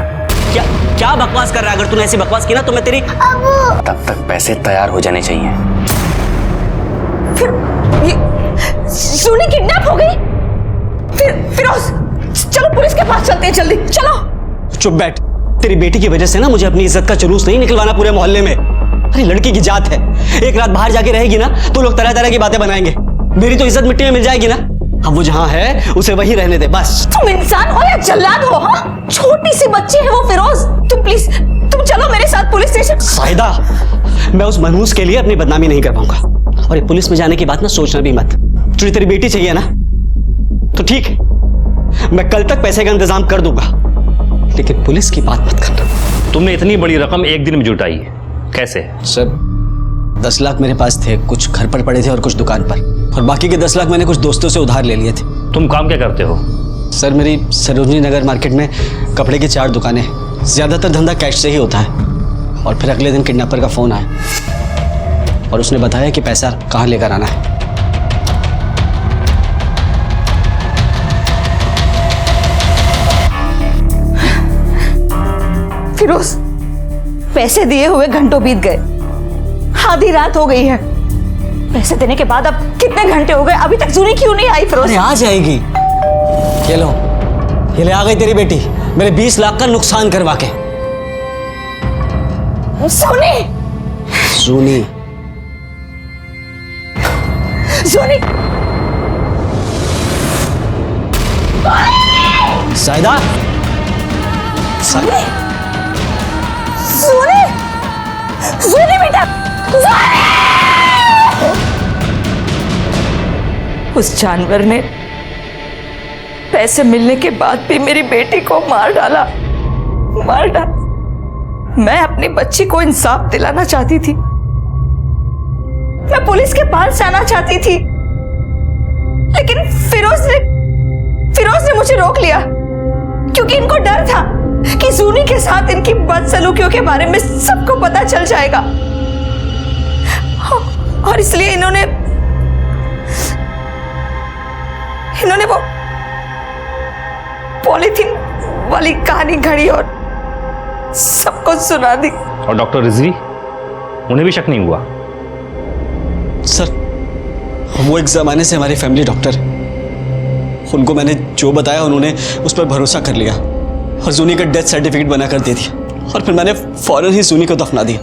क्या क्या बकवास कर रहा है? अगर तूने ऐसी बकवास की ना तो मैं तेरी तब तक पैसे तैयार हो जाने चाहिए। फिर ये सोनी किडनैप हो गई? फिरोज चलो पुलिस के पास चलते हैं, जल्दी चलो। चुप बैठ। तेरी बेटी की वजह से ना मुझे अपनी इज्जत का जुलूस नहीं निकलवाना पूरे मोहल्ले में। अरे लड़की की जात है, एक रात बाहर जाके रहेगी ना तो लोग तरह तरह की बातें बनाएंगे। मेरी तो इज्जत मिट्टी में मिल जाएगी ना। अब वो जहां है उसे वहीं रहने दे बस। तुम इंसान हो या जल्लाद हो? हाँ, छोटी सी बच्ची है वो फिरोज। तुम प्लीज तुम चलो मेरे साथ पुलिस स्टेशन। साहिदा, मैं उस मनहूस के लिए अपनी बदनामी नहीं कर पाऊंगा। और ये पुलिस में जाने की बात ना सोचना भी मत। तुझे तेरी बेटी चाहिए ना तो ठीक है, मैं कल तक पैसे का इंतजाम कर दूंगा, लेकिन पुलिस की बात मत करना। तुमने इतनी बड़ी रकम एक दिन में जुटाई है, कैसे? सर 10 लाख मेरे पास थे, कुछ घर पर पड़े थे और कुछ दुकान पर, और बाकी के 10 लाख मैंने कुछ दोस्तों से उधार ले लिए थे। तुम काम क्या करते हो? सर मेरी सरोजनी नगर मार्केट में कपड़े की 4 दुकानें, ज्यादातर धंधा कैश से ही होता है। और फिर अगले दिन किडनैपर का फोन आया और उसने बताया कि पैसा कहाँ लेकर आना है। फिरोज पैसे दिए हुए घंटों बीत गए, आधी रात हो गई है। पैसे देने के बाद अब कितने घंटे हो गए, अभी तक जूनी क्यों नहीं आई? फिरोज आ जाएगी। ये लो, ये ले आ गई तेरी बेटी मेरे 20 लाख का नुकसान करवा के। सोनी सोनी सोनी साहिदा, सोनी सोनी सोनी बेटा सोनी! उस जानवर ने पैसे मिलने के बाद भी मेरी बेटी को मार डाला। मैं अपनी बच्ची को इंसाफ दिलाना चाहती थी, मैं पुलिस के पास जाना चाहती थी, लेकिन फिरोज ने मुझे रोक लिया क्योंकि इनको डर था कि जूनी के साथ इनकी बदसलूकियों के बारे में सबको पता चल जाएगा, और इसलिए इन्होंने वो पॉलीथीन वाली कहानी घड़ी और सबको सुना दी। और डॉक्टर रिजवी, उन्हें भी शक नहीं हुआ? सर वो एक जमाने से हमारी फैमिली डॉक्टर, उनको मैंने जो बताया उन्होंने उस पर भरोसा कर लिया और जूनी का डेथ सर्टिफिकेट बनाकर दे दिया, और फिर मैंने फौरन ही जूनी को दफना दिया।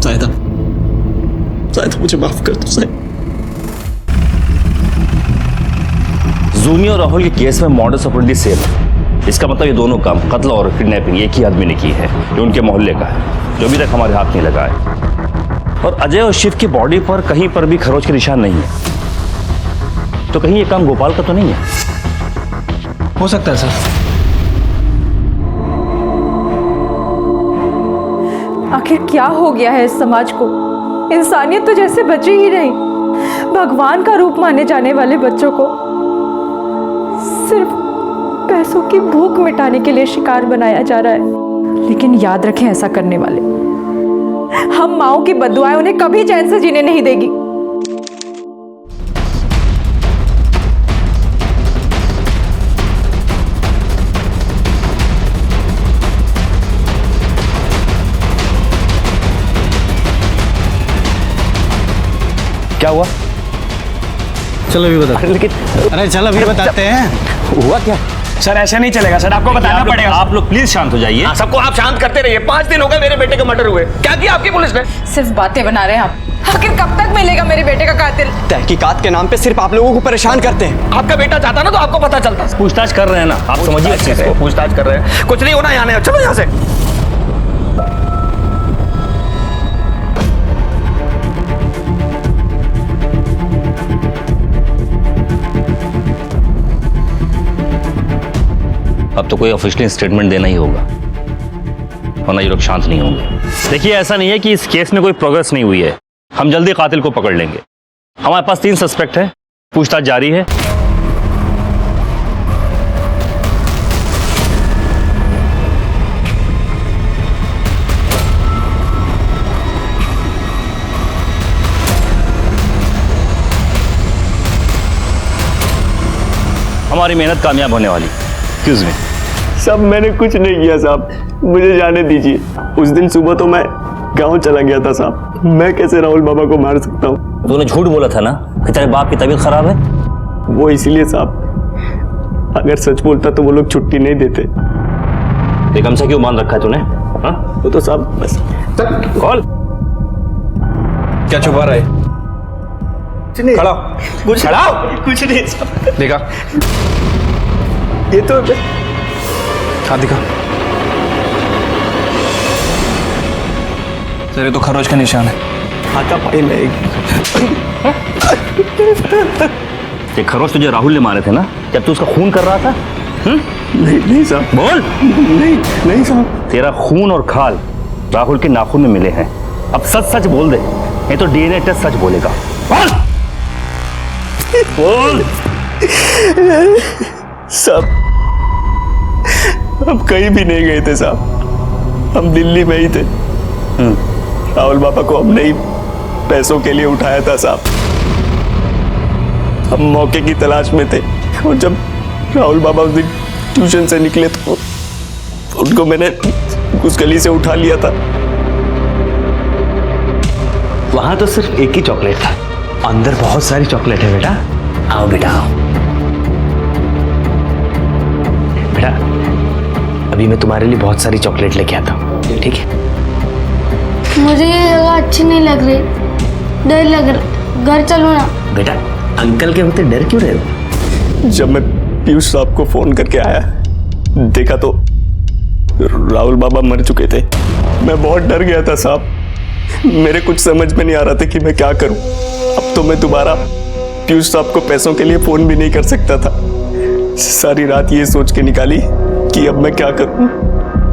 साहिदा मुझे माफ कर दो साहिब। जूमी और राहुल के केस में मॉडस ऑपरेंडी सेम है। इसका मतलब ये दोनों काम, कत्ल और किडनैपिंग, एक ही आदमी ने की है जो उनके मोहल्ले का है, जो अभी तक हमारे हाथ नहीं लगा है। और अजय और शिव की बॉडी पर कहीं पर भी खरोच के निशान नहीं है, तो कहीं ये काम गोपाल का तो नहीं है? हो सकता है सर। आखिर क्या हो गया है इस समाज को? इंसानियत तो जैसे बची ही नहीं। भगवान का रूप माने जाने वाले बच्चों को सिर्फ पैसों की भूख मिटाने के लिए शिकार बनाया जा रहा है। लेकिन याद रखें, ऐसा करने वाले हम माओ की बद्दुआएं उन्हें कभी चैन से जीने नहीं देगी। क्या हुआ? चलो अभी बताते। लेकिन अरे चलो अभी बताते हैं। हुआ क्या? सर ऐसा नहीं चलेगा सर, आपको बताना पड़ेगा। आप लोग प्लीज शांत हो जाइए। सबको आप शांत करते रहिए। 5 दिन हो गए मेरे बेटे का मर्डर हुए, क्या किया आपकी पुलिस ने? सिर्फ बातें बना रहे हैं आप। आखिर कब तक मिलेगा मेरे बेटे का कातिल? तहकीकात के नाम पे सिर्फ आप लोगों को परेशान करते हैं। आपका बेटा चाहता ना तो आपको पता चलता। पूछताछ कर रहे हैं ना, आप समझिए अच्छे से। पूछताछ कर रहे हैं, कुछ नहीं होना यहाँ नहीं। चलो यहाँ से। अब तो कोई ऑफिशियल स्टेटमेंट देना ही होगा। वरना ये लोग शांत नहीं होंगे। देखिए, ऐसा नहीं है कि इस केस में कोई प्रोग्रेस नहीं हुई है, हम जल्दी कातिल को पकड़ लेंगे। हमारे पास 3 सस्पेक्ट है, पूछताछ जारी है। हमारी मेहनत कामयाब होने वाली। Excuse me. साहब मैंने कुछ नहीं किया साहब, मुझे जाने दीजिए। उस दिन सुबह तो मैं गांव चला गया था साहब, मैं कैसे राहुल बाबा को मार सकता हूँ? तूने झूठ बोला था ना कि तेरे बाप की तबीयत खराब है। वो इसीलिए साहब, अगर सच बोलता तो वो लोग छुट्टी नहीं देते। एक हमसे क्यों मान रखा है तूने? हाँ? वो तो साहब बस कॉल क्या छुपा रहा है? खड़ा कुछ नहीं साहब। देखा? ये तो हाँ दिखा। सर ये तो खरोच का निशान है। हाथा पाई में ये खरोच तुझे राहुल ने मारे थे ना, जब तू उसका खून कर रहा था? नहीं साहब। बोल। नहीं साहब। तेरा खून और खाल राहुल के नाखून में मिले हैं। अब सच सच बोल दे, नहीं तो डीएनए टेस्ट सच बोलेगा। बोल। साहब हम कहीं भी नहीं गए थे साहब, हम दिल्ली में ही थे। राहुल बाबा को हमने ही पैसों के लिए उठाया था साहब। हम मौके की तलाश में थे और जब राहुल बाबा उस दिन ट्यूशन से निकले तो उनको मैंने उस गली से उठा लिया था। वहां तो सिर्फ एक ही चॉकलेट था, अंदर बहुत सारी चॉकलेट है बेटा। आओ बेटा आओ। बेटा अभी मैं तुम्हारे लिए बहुत सारी चॉकलेट लेके आता हूँ, ठीक है? मुझे ये जगह अच्छी नहीं लग रही, डर लग रहा, घर चलो ना। बेटा अंकल के होते डर क्यों रहे हो? जब मैं पीयूष साहब को फोन करके आया, देखा तो राहुल बाबा मर चुके थे। मैं बहुत डर गया था साहब, मेरे कुछ समझ में नहीं आ रहा था कि मैं क्या करूं। अब तो मैं दोबारा पीयूष साहब को पैसों के लिए फोन भी नहीं कर सकता था। सारी रात ये सोच के निकाली कि अब मैं क्या करूं।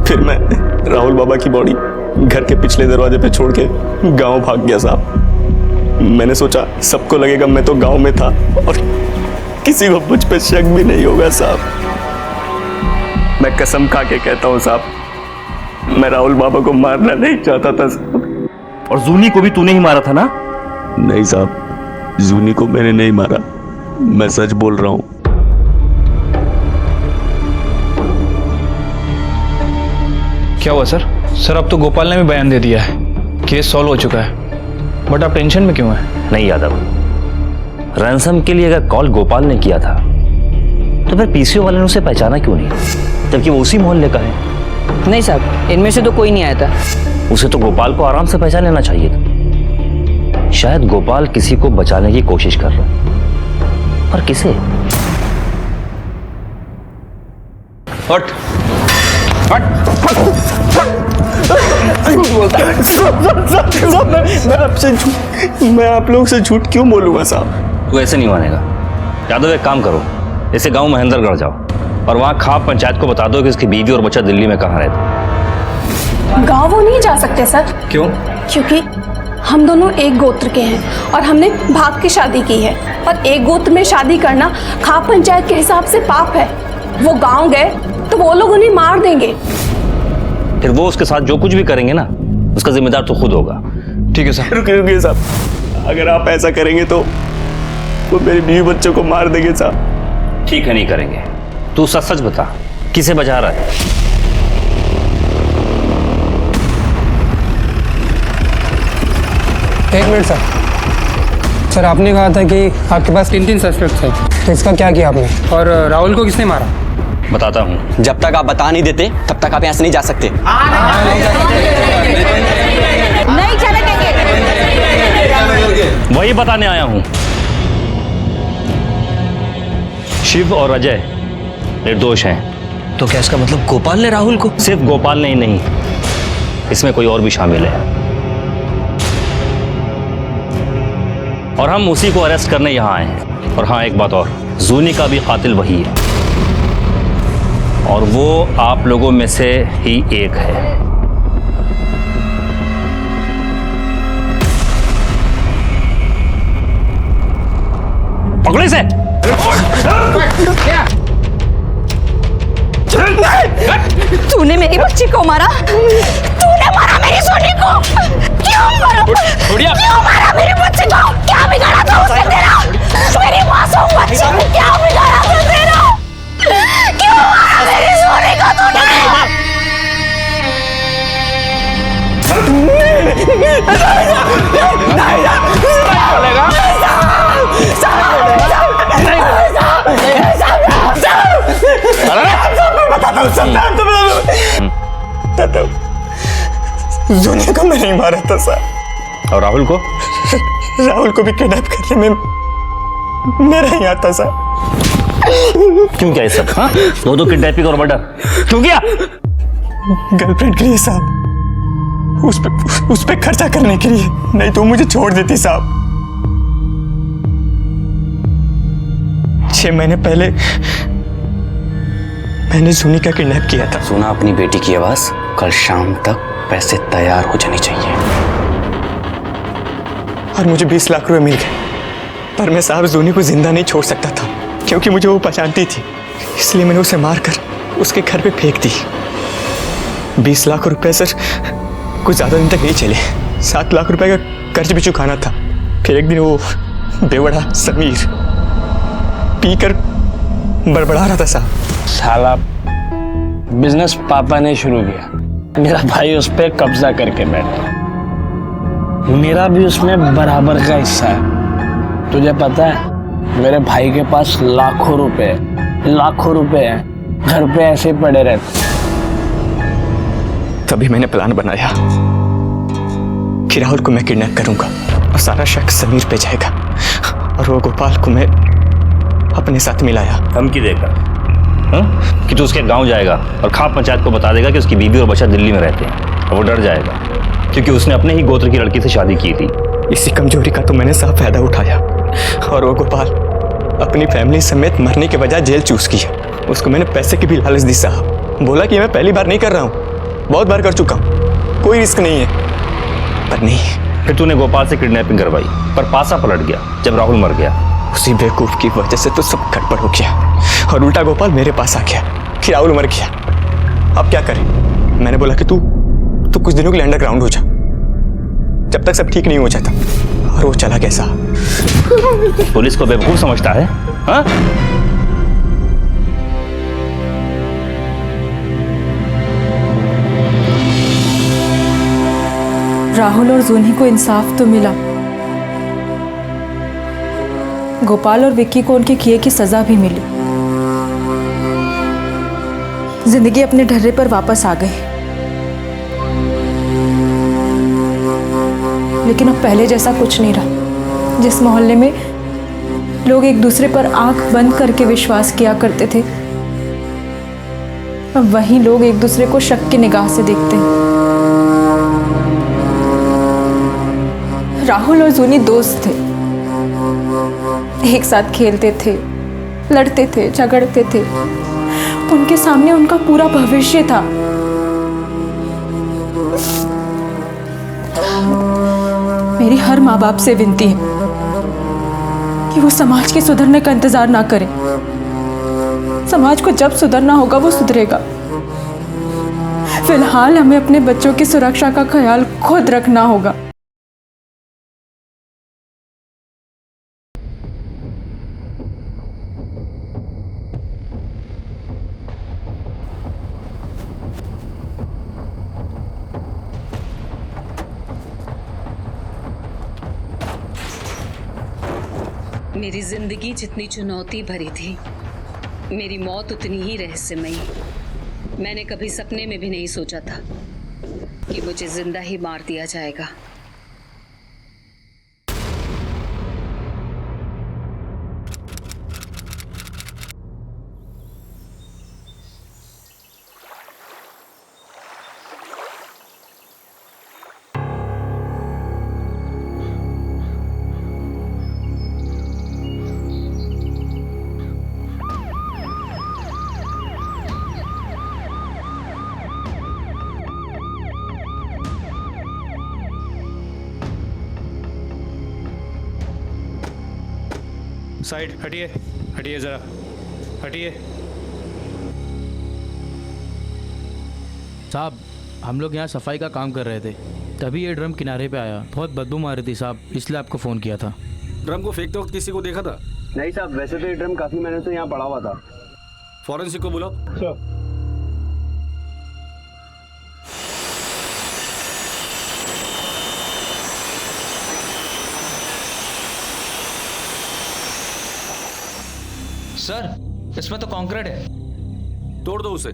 फिर मैं राहुल बाबा की बॉडी घर के पिछले दरवाजे पे छोड़ के गांव भाग गया साहब। मैंने सोचा सबको लगेगा मैं तो गांव में था और किसी को मुझ पे शक भी नहीं होगा साहब। मैं कसम खा के कहता हूँ साहब, मैं राहुल बाबा को मारना नहीं चाहता था साहब। और जूनी को भी तूने ही मारा था ना? नहीं साहब, जूनी को मैंने नहीं मारा, मैं सच बोल रहा हूँ। क्या हुआ सर? सर अब तो गोपाल ने भी बयान दे दिया है, केस सॉल्व हो चुका है। बट आप टेंशन में क्यों हैं? नहीं यादव, रैंसम के लिए अगर कॉल गोपाल ने किया था तो फिर पीसीओ वाले ने उसे पहचाना क्यों नहीं, जबकि वो उसी मोहल्ले का है? नहीं साहब, इनमें से तो कोई नहीं आया था। उसे तो गोपाल को आराम से पहचान लेना चाहिए था। शायद गोपाल किसी को बचाने की कोशिश कर रहा है, पर किसे? हट मैं आप लोग से झूठ क्यों बोलूंगा साहब? तू ऐसे नहीं मानेगा। यादव एक काम करो, इसे गांव महेंद्रगढ़ जाओ और वहां खाप पंचायत को बता दो कि उसकी बीवी और बच्चा दिल्ली में कहाँ रहते। गांव वो नहीं जा सकते सर। क्यों? क्योंकि हम दोनों एक गोत्र के हैं और हमने भाग की शादी की है, और एक गोत्र में शादी करना खाप पंचायत के हिसाब से पाप है। वो गांव गए तो वो लोग उन्हें मार देंगे। फिर वो उसके साथ जो कुछ भी करेंगे ना, उसका जिम्मेदार तो खुद होगा। ठीक है सर। रुकिए साहब, अगर आप ऐसा करेंगे तो वो मेरे बीवी बच्चों को मार देंगे साहब। ठीक है, नहीं करेंगे। तू सच सच बता, किसे बचा रहा है? एक मिनट सर। सर आपने कहा था कि आपके पास 3 सस्पेक्ट हैं, तो इसका क्या किया आपने? और राहुल को किसने मारा? बताता हूँ। जब तक आप बता नहीं देते तब तक आप यहाँ से नहीं जा सकते। नहीं चले देंगे। वही बताने आया हूँ। शिव और अजय निर्दोष हैं। तो क्या इसका मतलब गोपाल ने राहुल को? सिर्फ गोपाल ने ही नहीं, इसमें कोई और भी शामिल है, और हम उसी को अरेस्ट करने यहाँ आए हैं। और हाँ, एक बात और, जूनी का भी कातिल वही है और वो आप लोगों में से ही एक है। पकड़ो इसे। तूने मेरी बच्ची को मारा, तूने मारा मेरी सोनी को। क्यों मारा? क्यों मारा मेरी बच्ची को? क्या बिगाड़ा था उसने तेरा? मेरी मासूम बच्ची को क्या बिगाड़ा था तेरा? क्यों मारा मेरी सोनी को तूने? जूनिया को मैं नहीं मारा था सर। और राहुल को? राहुल को भी किडनैप करने में मेरा ही आता सर। क्यों क्या ये सब? हाँ, दो किडनैपिंग और मर्डर क्यों किया? गर्लफ्रेंड के लिए साहब, उस पे खर्चा करने के लिए, नहीं तो मुझे छोड़ देती साहब। 6 महीने पहले मैंने जूनी का किडनैप किया था। सुना अपनी बेटी की आवाज? कल शाम तक पैसे तैयार हो जाने चाहिए। और मुझे 20 लाख रुपए मिल गए, पर मैं साहब जूनी को जिंदा नहीं छोड़ सकता था, क्योंकि मुझे वो पहचानती थी। इसलिए मैंने उसे मारकर उसके घर पे फेंक दी। 20 लाख रुपए सर कुछ ज्यादा दिन तक नहीं चले। 7 लाख रुपए का कर्ज भी चुकाना था। फिर एक दिन वो बेवड़ा समीर पीकर बड़बड़ा रहा था साहब। साला बिजनेस पापा ने शुरू किया, मेरा भाई उस पर कब्जा करके बैठा। मेरा भी उसमें बराबर का हिस्सा है। तुझे पता है मेरे भाई के पास लाखों रुपए हैं, घर पे ऐसे पड़े रहते। तभी मैंने प्लान बनाया कि राहुल को मैं किडनैप करूंगा और सारा शक समीर पे जाएगा, और वो गोपाल को मैं अपने साथ मिलाया। धमकी देकर कि तू उसके गांव जाएगा और खाप पंचायत को बता देगा कि उसकी बीवी और बच्चा दिल्ली में रहते हैं, और वो डर जाएगा क्योंकि उसने अपने ही गोत्र की लड़की से शादी की थी। इसी कमजोरी का तो मैंने साफ फायदा उठाया, और वो गोपाल अपनी फैमिली समेत मरने के बजाय जेल चूज किया। उसको मैंने पैसे की भी लालच दी साहब। बोला कि मैं पहली बार नहीं कर रहा हूँ, बहुत बार कर चुका हूँ, कोई रिस्क नहीं है। पर नहीं। फिर तूने गोपाल से किडनैपिंग करवाई, पर पासा पलट गया जब राहुल मर गया। उसी बेवकूफ की वजह से तो सब गड़बड़ हो गया, और उल्टा गोपाल मेरे पास आ गया कि राहुल मर गया, अब क्या करें? मैंने बोला कि तू कुछ दिनों के लिए अंडरग्राउंड हो जा, जब तक सब ठीक नहीं हो जाता। और वो चला कैसा? पुलिस को बेवकूफ समझता है? हाँ? राहुल और जूनी को इंसाफ तो मिला, गोपाल और विक्की को उनके किए की सजा भी मिली। जिंदगी अपने ढर्रे पर वापस आ गई। लेकिन अब पहले जैसा कुछ नहीं रहा। जिस मोहल्ले में लोग एक दूसरे पर आंख बंद करके विश्वास किया करते थे, अब वही लोग एक दूसरे को शक की निगाह से देखते हैं। राहुल और जूनी दोस्त थे, एक साथ खेलते थे, लड़ते थे, झगड़ते थे। उनके सामने उनका पूरा भविष्य था। मेरी हर माँ बाप से विनती है कि वो समाज के सुधरने का इंतजार ना करें। समाज को जब सुधरना होगा वो सुधरेगा। फिलहाल हमें अपने बच्चों की सुरक्षा का ख्याल खुद रखना होगा। मेरी जिंदगी जितनी चुनौती भरी थी, मेरी मौत उतनी ही रहस्यमयी। मैंने कभी सपने में भी नहीं सोचा था कि मुझे जिंदा ही मार दिया जाएगा। साइड हटिए, हटिए ज़रा, हटिए। साहब, हम लोग यहाँ सफाई का काम कर रहे थे, तभी ये ड्रम किनारे पे आया। बहुत बदबू मार रही थी साहब, इसलिए आपको फ़ोन किया था। ड्रम को फेंकते वक्त किसी को देखा था? नहीं साहब, वैसे तो ये ड्रम काफ़ी महीने से यहाँ पड़ा हुआ था। फॉरेंसिक को बुलाओ। सर, इसमें तो कंक्रीट है। तोड़ दो उसे।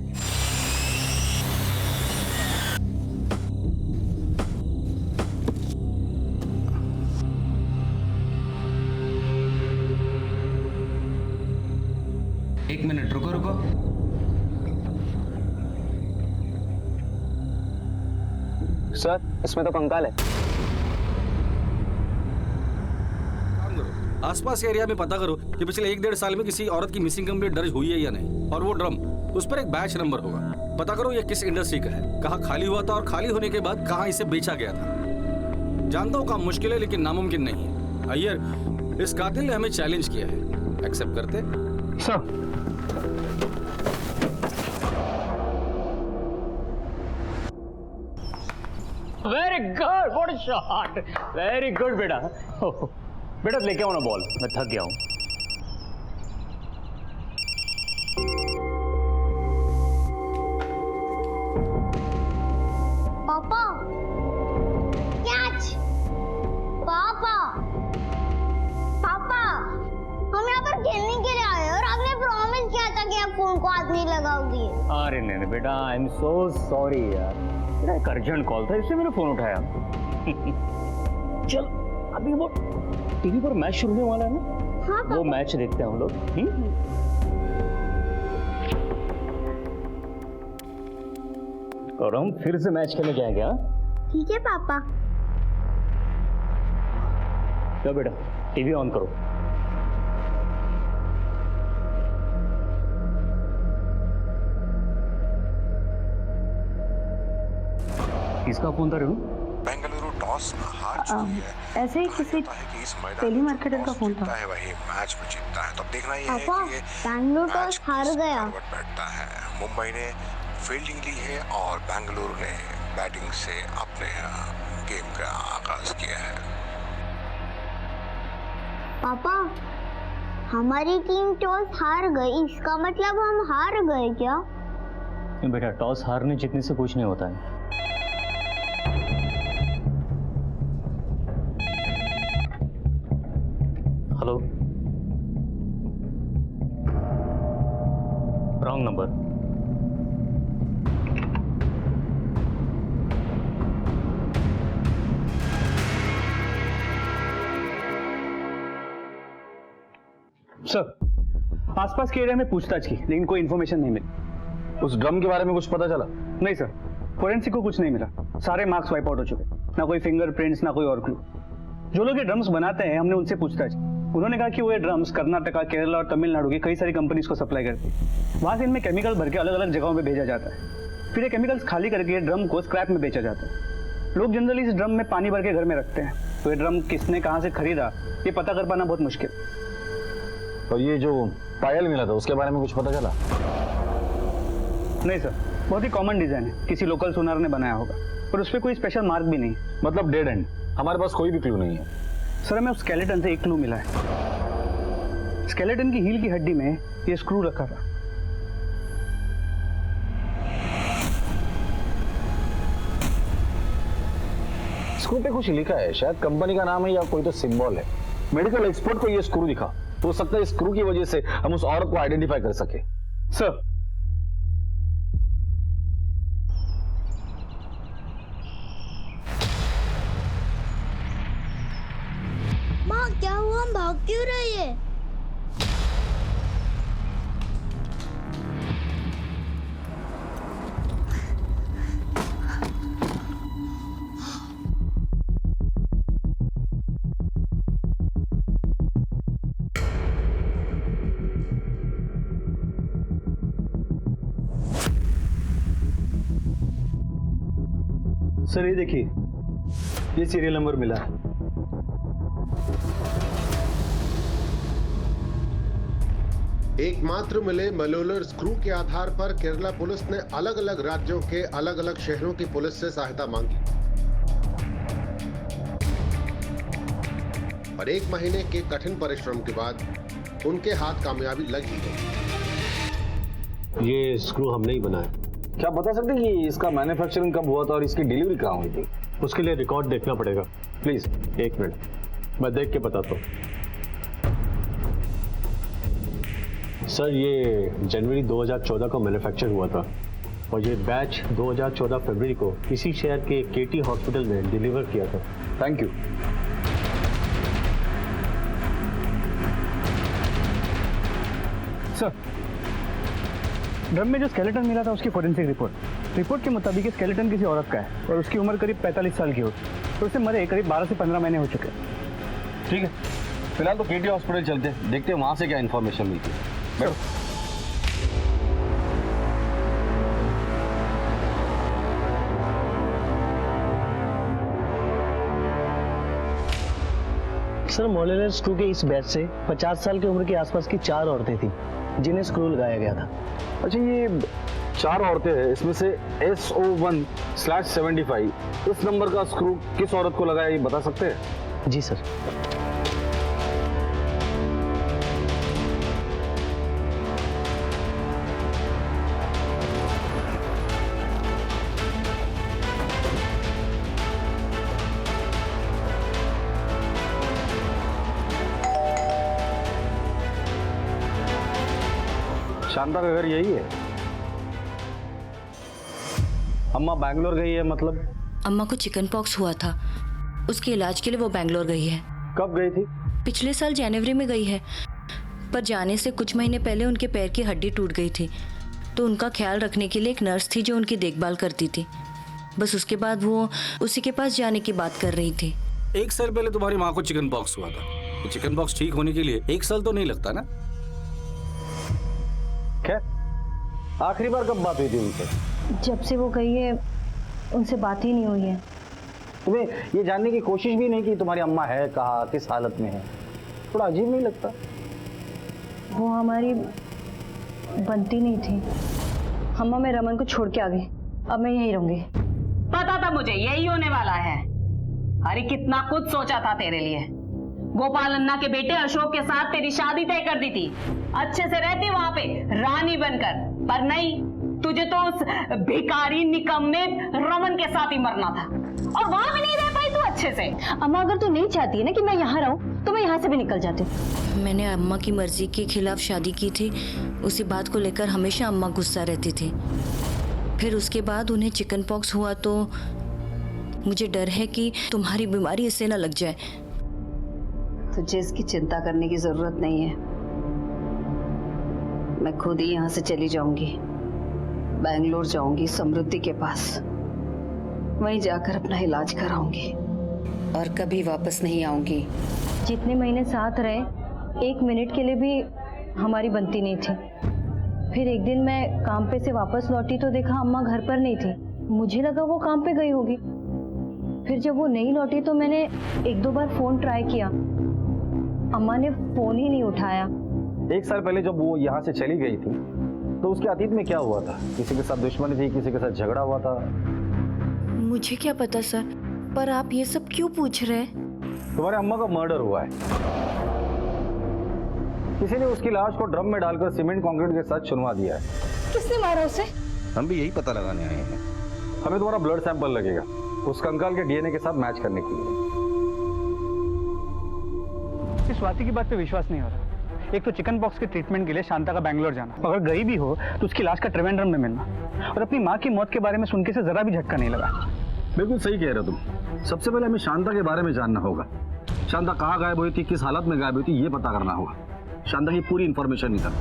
एक मिनट रुको रुको। सर, इसमें तो कंकाल है। आसपास के एरिया में पता करो कि पिछले 1-1.5 साल में किसी औरत की मिसिंग कंप्लेंट दर्ज हुई है या नहीं। और वो ड्रम, उस पर एक बैच नंबर होगा। पता करो ये किस इंडस्ट्री का है, कहाँ खाली हुआ था और खाली होने के बाद कहाँ इसे बेचा गया था। जानता हूँ काम मुश्किल है, लेकिन नामुमकिन नहीं है। अय्यर, इस कातिल ने हमें चैलेंज किया है, एक्सेप्ट करते? Sir, very good, what a shot, very good बेटा। बेटा लेके आओ ना बॉल, मैं थक गया हूँ। पापा, कैच! पापा, पापा, हम यहाँ पर खेलने के लिए आए हैं और आपने प्रॉमिस किया था कि आप फोन को हाथ नहीं लगाओगे। अरे नहीं बेटा, आई एम सो सॉरी यार, मेरा एक अर्जेंट कॉल था इसलिए मैंने फोन उठाया। चल, अभी वो टीवी पर मैच शुरू होने वाला है ना। हाँ, वो मैच देखते हैं हम लोग। और हम फिर से मैच खेलने जाएंगे। हाँ ठीक है पापा। तो बेटा टीवी ऑन करो। किसका फोन था रेणु? बेंगलुरु टॉस हार चुकी है। ऐसे ही किसी टेली मार्केटर का फोन था। वही मैच में जीतता है, तो अब देखना ये है पापा, कि ये बैंगलोर टॉस हार गया। बैठता है। मुंबई ने फील्डिंग ली है और बेंगलुरु ने बैटिंग से अपने गेम का आगाज किया है। पापा, हमारी टीम टॉस हार गई, इसका मतलब हम हार गए क्या? बेटा टॉस हारने जीतने से कुछ नहीं होता है। Hello, wrong number. सर, आसपास के एरिया में पूछताछ की, लेकिन कोई इन्फॉर्मेशन नहीं मिली। उस ड्रम के बारे में कुछ पता चला? नहीं सर, फोरेंसिक को कुछ नहीं मिला। सारे मार्क्स वाइप आउट हो चुके, ना कोई फिंगरप्रिंट्स, ना कोई और क्लू। जो लोग ये ड्रम्स बनाते हैं, हमने उनसे पूछताछ की। उन्होंने कहा कि वो ये ड्रम्स कर्नाटका, केरला और तमिलनाडु की कई सारी कंपनीज को सप्लाई करती है। वहां से इनमें केमिकल भर के अलग अलग जगहों पे भेजा जाता है। फिर ये केमिकल्स खाली करके ये ड्रम को स्क्रैप में बेचा जाता है। लोग जनरली इस ड्रम में पानी भर के घर में रखते हैं, तो ये ड्रम किसने कहाँ से खरीदा ये पता कर पाना बहुत मुश्किल। और ये जो पायल मिला था उसके बारे में कुछ पता चला? नहीं सर, बहुत ही कॉमन डिजाइन है, किसी लोकल सुनार ने बनाया होगा, पर उस पर कोई स्पेशल मार्क भी नहीं। मतलब डेड एंड, हमारे पास कोई भी क्लू नहीं है। सर, हमें उस स्केलेटन से एक क्लू मिला है। स्केलेटन की हील की हड्डी में ये स्क्रू रखा था। स्क्रू पे कुछ लिखा है, शायद कंपनी का नाम है या कोई तो सिंबल है। मेडिकल एक्सपर्ट को ये स्क्रू दिखा, हो सकता है स्क्रू की वजह से हम उस औरत को आइडेंटिफाई कर सके। सर, माँ क्या हुआ, हम भाग क्यों रही है? सर ये देखिए, ये सीरियल नंबर मिला है। एकमात्र मिले मलोलर स्क्रू के आधार पर केरला पुलिस ने अलग अलग राज्यों के अलग अलग शहरों की पुलिस से सहायता मांगी और 1 महीने के कठिन परिश्रम के बाद उनके हाथ कामयाबी लग ही गई। ये स्क्रू हमने ही बनाया। क्या बता सकते हैं कि इसका मैन्युफैक्चरिंग कब हुआ था और इसकी डिलीवरी कहाँ हुई थी? उसके लिए रिकॉर्ड देखना पड़ेगा। प्लीज 1 मिनट, मैं देख के बताता हूँ। सर, ये जनवरी 2014 को मैन्युफैक्चर हुआ था और ये बैच 2014 फरवरी को इसी शहर के केटी हॉस्पिटल में डिलीवर किया था। Thank you. सर, ड्रम में जो स्केलेटन मिला था उसकी फोरेंसिक रिपोर्ट के मुताबिक स्केलेटन किसी औरत का है और उसकी उम्र करीब 45 साल की होगी, तो उसे मरे करीब 12 से 15 महीने हो चुके हैं। ठीक है, फिलहाल तो केटी हॉस्पिटल चलते हैं, देखते हैं वहां से क्या इन्फॉर्मेशन मिलती है। सर, मोलेलर स्क्रू के इस बैच से 50 साल की उम्र के आसपास की 4 औरतें थीं जिन्हें स्क्रू लगाया गया था। अच्छा, ये 4 औरतें हैं, इसमें से SO1/75 इस नंबर का स्क्रू किस औरत को लगाया ये बता सकते हैं? जी सर। शांता का घर यही है? अम्मा बैंगलोर गई है मतलब? अम्मा को चिकन पॉक्स हुआ था, उसके इलाज के लिए वो बैंगलोर गई है। कब गई थी? पिछले साल जनवरी में गई है, पर जाने से कुछ महीने पहले उनके पैर की हड्डी टूट गई थी, तो उनका ख्याल रखने के लिए एक नर्स थी जो उनकी देखभाल करती थी। बस उसके बाद वो उसी के पास जाने की बात कर रही थी। 1 साल पहले तुम्हारी माँ को चिकन पॉक्स हुआ था। चिकन पॉक्स ठीक होने के लिए 1 साल तो नहीं लगता ना? खैर, आखिरी बार कब बात हुई थी उनसे? जब से वो गई है उनसे बात ही नहीं हुई है। तुम्हें ये जानने की कोशिश भी नहीं की तुम्हारी अम्मा है कहाँ, किस हालत में है? थोड़ा अजीब नहीं लगता? वो हमारी बनती नहीं थी। अम्मा, मैं रमन को छोड़ के आ गई, अब मैं यहीं रहूंगी। पता था मुझे यही होने वाला है। अरे कितना कुछ सोचा था तेरे लिए। गोपाल अन्ना के बेटे अशोक के साथ तेरी शादी तय कर दी थी, अच्छे से रहती वहां पे रानी बनकर, पर नहीं, तुझे तो उस भिखारी निकम्मे रमन के साथ ही मरना था और वहां भी नहीं रह पाई तू अच्छे से। अम्मा, अगर तू नहीं चाहती है ना कि मैं यहाँ रहूं तो मैं यहाँ से भी निकल जाती हूँ। मैंने अम्मा की मर्जी के खिलाफ शादी की थी, उसी बात को लेकर हमेशा अम्मा गुस्सा रहती थी। फिर उसके बाद उन्हें चिकन पॉक्स हुआ तो मुझे डर है कि तुम्हारी बीमारी इससे न लग जाए। तुझे इसकी चिंता करने की जरूरत नहीं है, मैं खुद ही यहाँ से चली जाऊंगी, बैंगलोर जाऊंगी समृद्धि के पास, वहीं जाकर अपना इलाज कराऊंगी और कभी वापस नहीं आऊंगी। जितने महीने साथ रहे, 1 मिनट के लिए भी हमारी बनती नहीं थी। फिर एक दिन मैं काम पे से वापस लौटी तो देखा अम्मा घर पर नहीं थी। मुझे लगा वो काम पे गई होगी। फिर जब वो नहीं लौटी तो मैंने 1-2 बार फोन ट्राई किया, अम्मा ने फोन ही नहीं उठाया। 1 साल पहले जब वो यहाँ से चली गई थी तो उसके अतीत में क्या हुआ था? किसी के साथ दुश्मनी थी, किसी के साथ झगड़ा हुआ था? मुझे क्या पता सर, पर आप ये सब क्यों पूछ रहे हैं? तुम्हारे अम्मा का मर्डर हुआ है, किसी ने उसकी लाश को ड्रम में डालकर सीमेंट कंक्रीट के साथ चुनवा दिया है। किसने मारा उसे? हम भी यही पता लगाने आए हैं। हमें तुम्हारा ब्लड सैंपल लगेगा उस कंकाल के डीएनए के साथ मैच करने के लिए। इस स्वाति की बात पे विश्वास नहीं हो रहा। एक तो चिकन पॉक्स के ट्रीटमेंट के लिए शांता का बैंगलोर जाना, अगर गई भी हो तो उसकी लाश का त्रिवेंद्रम में मिलना, और अपनी माँ की मौत के बारे में सुन के से जरा भी झटका नहीं लगा। बिल्कुल सही कह रहे हो तुम। सबसे पहले हमें शांता के बारे में जानना होगा। शांता कहाँ गायब हुई थी, किस हालत में गायब हुई थी, ये पता करना होगा। शांता की पूरी इंफॉर्मेशन निकालो।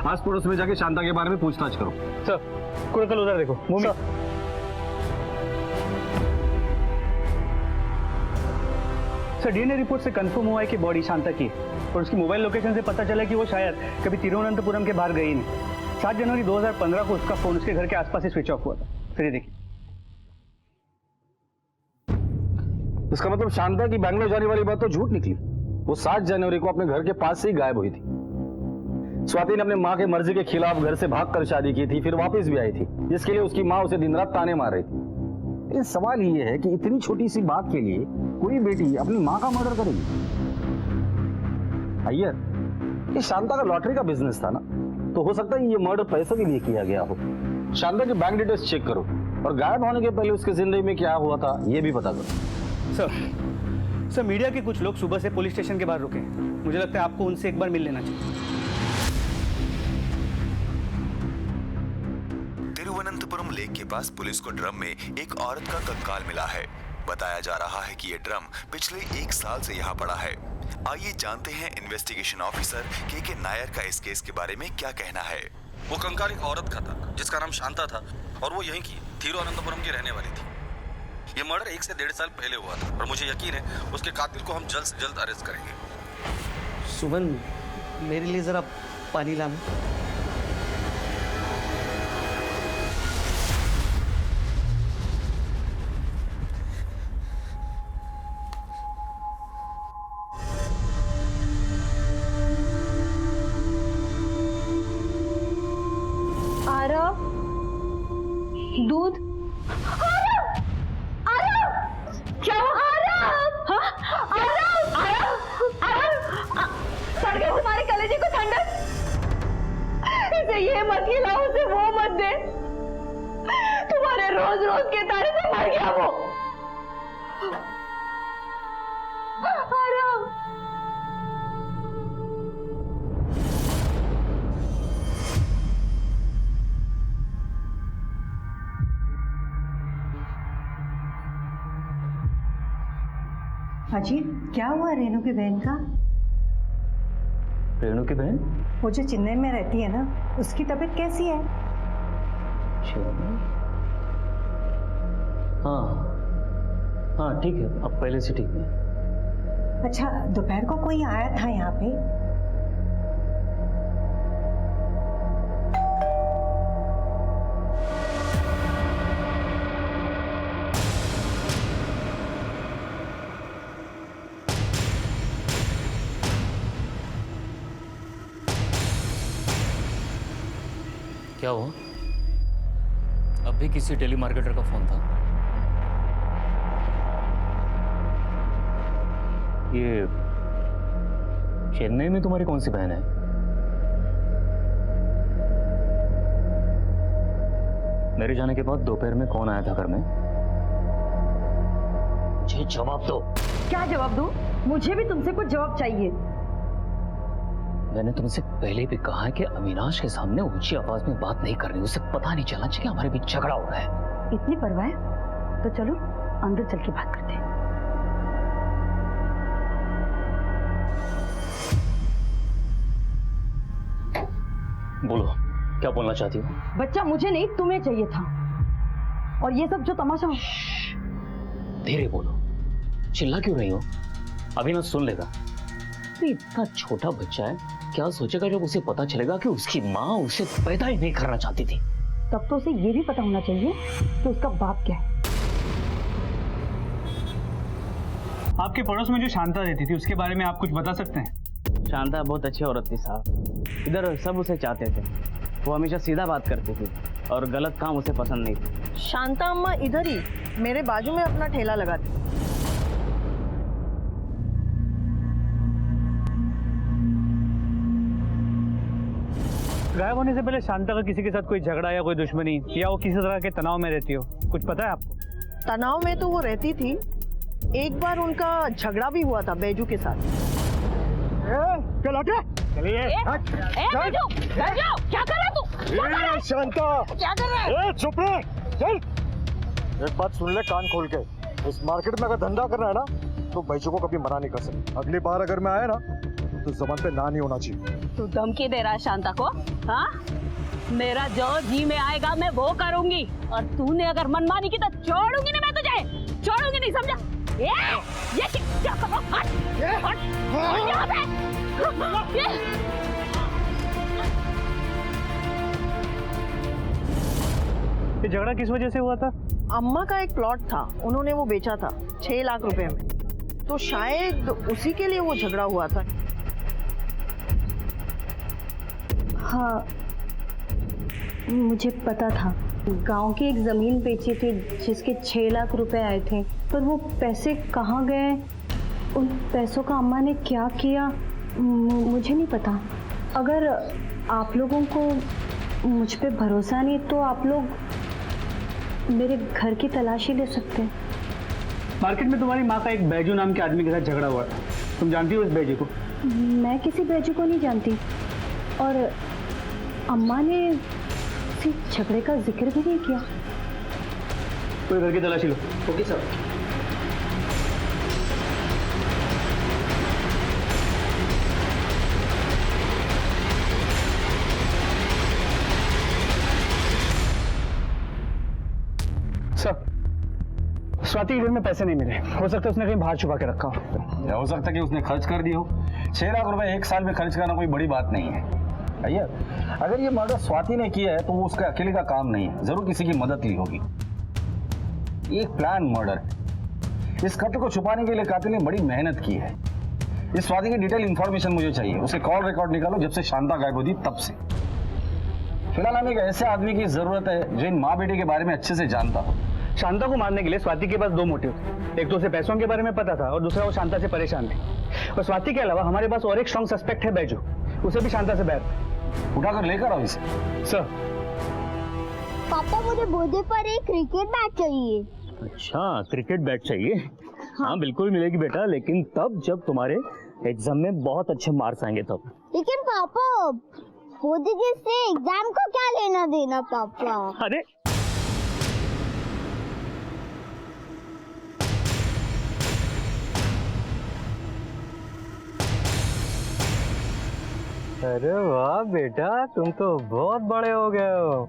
आस पड़ोस में जाके शांता के बारे में पूछताछ करो। सर, कोई कल उधर देखो। मुंह में सर, डीएनए रिपोर्ट से कंफर्म हुआ है कि बॉडी शांता की, और उसकी मोबाइल लोकेशन से पता चला कि वो शायद कभी तिरुवनंतपुरम के बाहर गई नहीं। 7 जनवरी 2015 को उसका फोन उसके घर के आसपास ही स्विच ऑफ हुआ था। फिर ये देखिए, इसका मतलब शांता की बैंगलोर जाने वाली बात तो झूठ निकली। वो 7 जनवरी को अपने घर के पास से ही गायब हुई थी। स्वाति ने अपनी माँ के मर्जी के खिलाफ घर से भागकर शादी की थी, फिर वापस भी आई थी, जिसके लिए उसकी माँ उसे दिन रात ताने मार रही थी। इस सवाल ये है कि इतनी छोटी सी बात के लिए कोई बेटी अपनी माँ का मर्डर करेगी? अय्यर, ये शांता का लॉटरी का बिजनेस था ना, तो हो सकता है ये मर्डर पैसे के लिए किया गया हो। शांता की बैंक डिटेल्स चेक करो और गायब होने के पहले उसके जिंदगी में क्या हुआ था ये भी पता करो। सर मीडिया के कुछ लोग सुबह से पुलिस स्टेशन के बाहर रुके हैं। मुझे लगता है आपको उनसे एक बार मिल लेना चाहिए। तिरुवनंतपुरम लेक के पास पुलिस को ड्रम में एक औरत का कंकाल मिला है। बताया जा रहा है कि ये ड्रम पिछले 1 साल से यहाँ पड़ा है। आइए जानते हैं इन्वेस्टिगेशन ऑफिसर के नायर का इस केस के बारे में क्या कहना है। वो कंकाल एक औरत का था जिसका नाम शांता था और वो यहीं की तिरुवनंतपुरम की रहने वाली थी। ये मर्डर 1 से 1.5 साल पहले हुआ था और मुझे यकीन है उसके कातिल को हम जल्द से जल्द अरेस्ट करेंगे। सुमन, मेरे लिए जरा पानी लाना। आरव, दूध। क्या सड़ गए तुम्हारे कलेजे को ठंडक। इसे ये मत खिलाओ, उसे वो मत दे। तुम्हारे रोज रोज के तारे से मर गया वो। आराम। अजी, क्या हुआ रेणु की बहन का? रेणु की बहन? वो जो चेन्नई में रहती है ना, उसकी तबीयत कैसी है? हाँ ठीक है, अब पहले से ठीक है। अच्छा, दोपहर को कोई आया था यहाँ पे? क्या हुआ? अब भी किसी टेलीमार्केटर का फोन था। ये चेन्नई में तुम्हारी कौन सी बहन है? मेरे जाने के बाद दोपहर में कौन आया था घर में? मुझे जवाब दो। क्या जवाब दूं? मुझे भी तुमसे कुछ जवाब चाहिए। मैंने तुमसे पहले भी कहा है कि अविनाश के सामने ऊंची आवाज में बात नहीं करनी। उसे पता नहीं चलना चाहिए हमारे बीच झगड़ा हो रहा है। इतनी परवाह है? तो चलो अंदर चल के बात करते हैं। बोलो, क्या बोलना चाहती हो? बच्चा मुझे नहीं, तुम्हें चाहिए था। और ये सब जो तमाशा। धीरे बोलो, चिल्ला क्यों रही हो? अविनाश सुन लेगा। इतना छोटा बच्चा है, क्या सोचेगा जब उसे पता चलेगा कि उसकी माँ उसे पैदा ही नहीं करना चाहती थी? तब तो उसे ये भी पता होना चाहिए कि उसका बाप क्या है। आपके पड़ोस में जो शांता रहती थी उसके बारे में आप कुछ बता सकते हैं? शांता बहुत अच्छी औरत थी साहब। इधर सब उसे चाहते थे। वो हमेशा सीधा बात करती थी और गलत काम उसे पसंद नहीं थी। शांता अम्मा इधर ही मेरे बाजू में अपना ठेला लगाती। गायब होने से पहले शांता का किसी के साथ कोई झगड़ा या कोई दुश्मनी या वो किसी तरह के तनाव में रहती हो, कुछ पता है आपको? तनाव में तो वो रहती थी। एक बार उनका झगड़ा भी हुआ था बैजू के साथ। चलिए। क्या कर रहा तू? शांता, क्या कर रहा है? चुप रहे, चल। एक बात सुन ले कान खोल के, इस मार्केट में अगर धंधा करना है ना तो बैजू को कभी मना नहीं कर सकते। अगली बार अगर मैं आया ना तो जबान पे ना नहीं होना चाहिए। तू धमकी दे रहा है शांता को? हाँ, मेरा जो जी में आएगा मैं वो करूंगी और तूने अगर मनमानी की तो छोड़ूंगी नहीं मैं तुझे, छोड़ूंगी नहीं, समझा? ये क्या करो? हट, हट, हट यहाँ पे। ये झगड़ा किस वजह से हुआ था? अम्मा का एक प्लॉट था, उन्होंने वो बेचा था 6 लाख रुपए में, तो शायद उसी के लिए वो झगड़ा हुआ था। हाँ, मुझे पता था। गांव की एक ज़मीन बेची थी जिसके 6 लाख रुपए आए थे, पर वो पैसे कहाँ गए, उन पैसों का अम्मा ने क्या किया, मुझे नहीं पता। अगर आप लोगों को मुझ पे भरोसा नहीं तो आप लोग मेरे घर की तलाशी ले सकते हैं। मार्केट में तुम्हारी माँ का एक बैजू नाम के आदमी के साथ झगड़ा हुआ था, तुम जानती हो इस बैजू को? मैं किसी बैजू को नहीं जानती, और अम्मा ने किसी झगड़े का जिक्र भी नहीं किया। कोई घर की तलाशी लो। Okay sir. सर, स्वाति के घर में पैसे नहीं मिले, हो सकता है उसने कहीं बाहर छुपा के रखा हो। या हो सकता है कि उसने खर्च कर दिया हो। 6 लाख रुपए एक साल में खर्च करना कोई बड़ी बात नहीं है भैया। अगर ये मर्डर स्वाति ने किया है तो वो उसका अकेले का काम नहीं है, जरूर किसी की मदद ली होगी। एक प्लान मर्डर है। इस कत्ल को छुपाने के लिए कातिल ने बड़ी मेहनत की है। इस स्वाति की डिटेल इंफॉर्मेशन मुझे चाहिए। उसे कॉल रिकॉर्ड निकालो जब से शांता गायब हुई तब से। फिलहाल हमें एक ऐसे आदमी की जरूरत है जो इन माँ बेटे के बारे में अच्छे से जानता हो। शांता को मारने के लिए स्वाति के पास 2 मोटिव थे। एक तो उसे पैसों के बारे में पता था और दूसरा वो शांता से परेशान थी। और स्वाति के अलावा हमारे पास और एक स्ट्रॉन्ग सस्पेक्ट है बैजू, उसे भी शांता से बैर। उठाकर लेकर आओ इसे। सर। पापा मुझे बर्थडे पर एक क्रिकेट बैट चाहिए। अच्छा, क्रिकेट बैट चाहिए? हाँ बिल्कुल मिलेगी बेटा, लेकिन तब जब तुम्हारे एग्जाम में बहुत अच्छे मार्क्स आएंगे तब। लेकिन पापा बर्थडे से एग्जाम को क्या लेना देना पापा? अरे अरे वाह बेटा, तुम तो बहुत बड़े हो गए हो।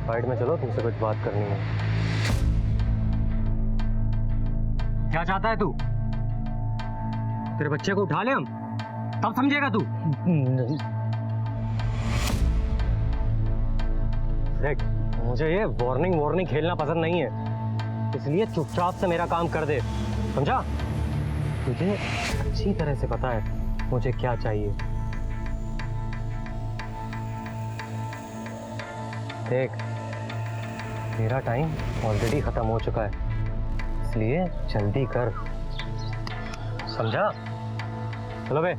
साइड में चलो, तुमसे कुछ बात करनी है। क्या चाहता है तू? तेरे बच्चे को उठा ले हम, तब समझेगा तू। देख, मुझे ये वार्निंग खेलना पसंद नहीं है, इसलिए चुपचाप से मेरा काम कर दे, समझा? तुझे अच्छी तरह से पता है मुझे क्या चाहिए। देख, मेरा टाइम ऑलरेडी खत्म हो चुका है, इसलिए जल्दी कर, समझा? चलो बे।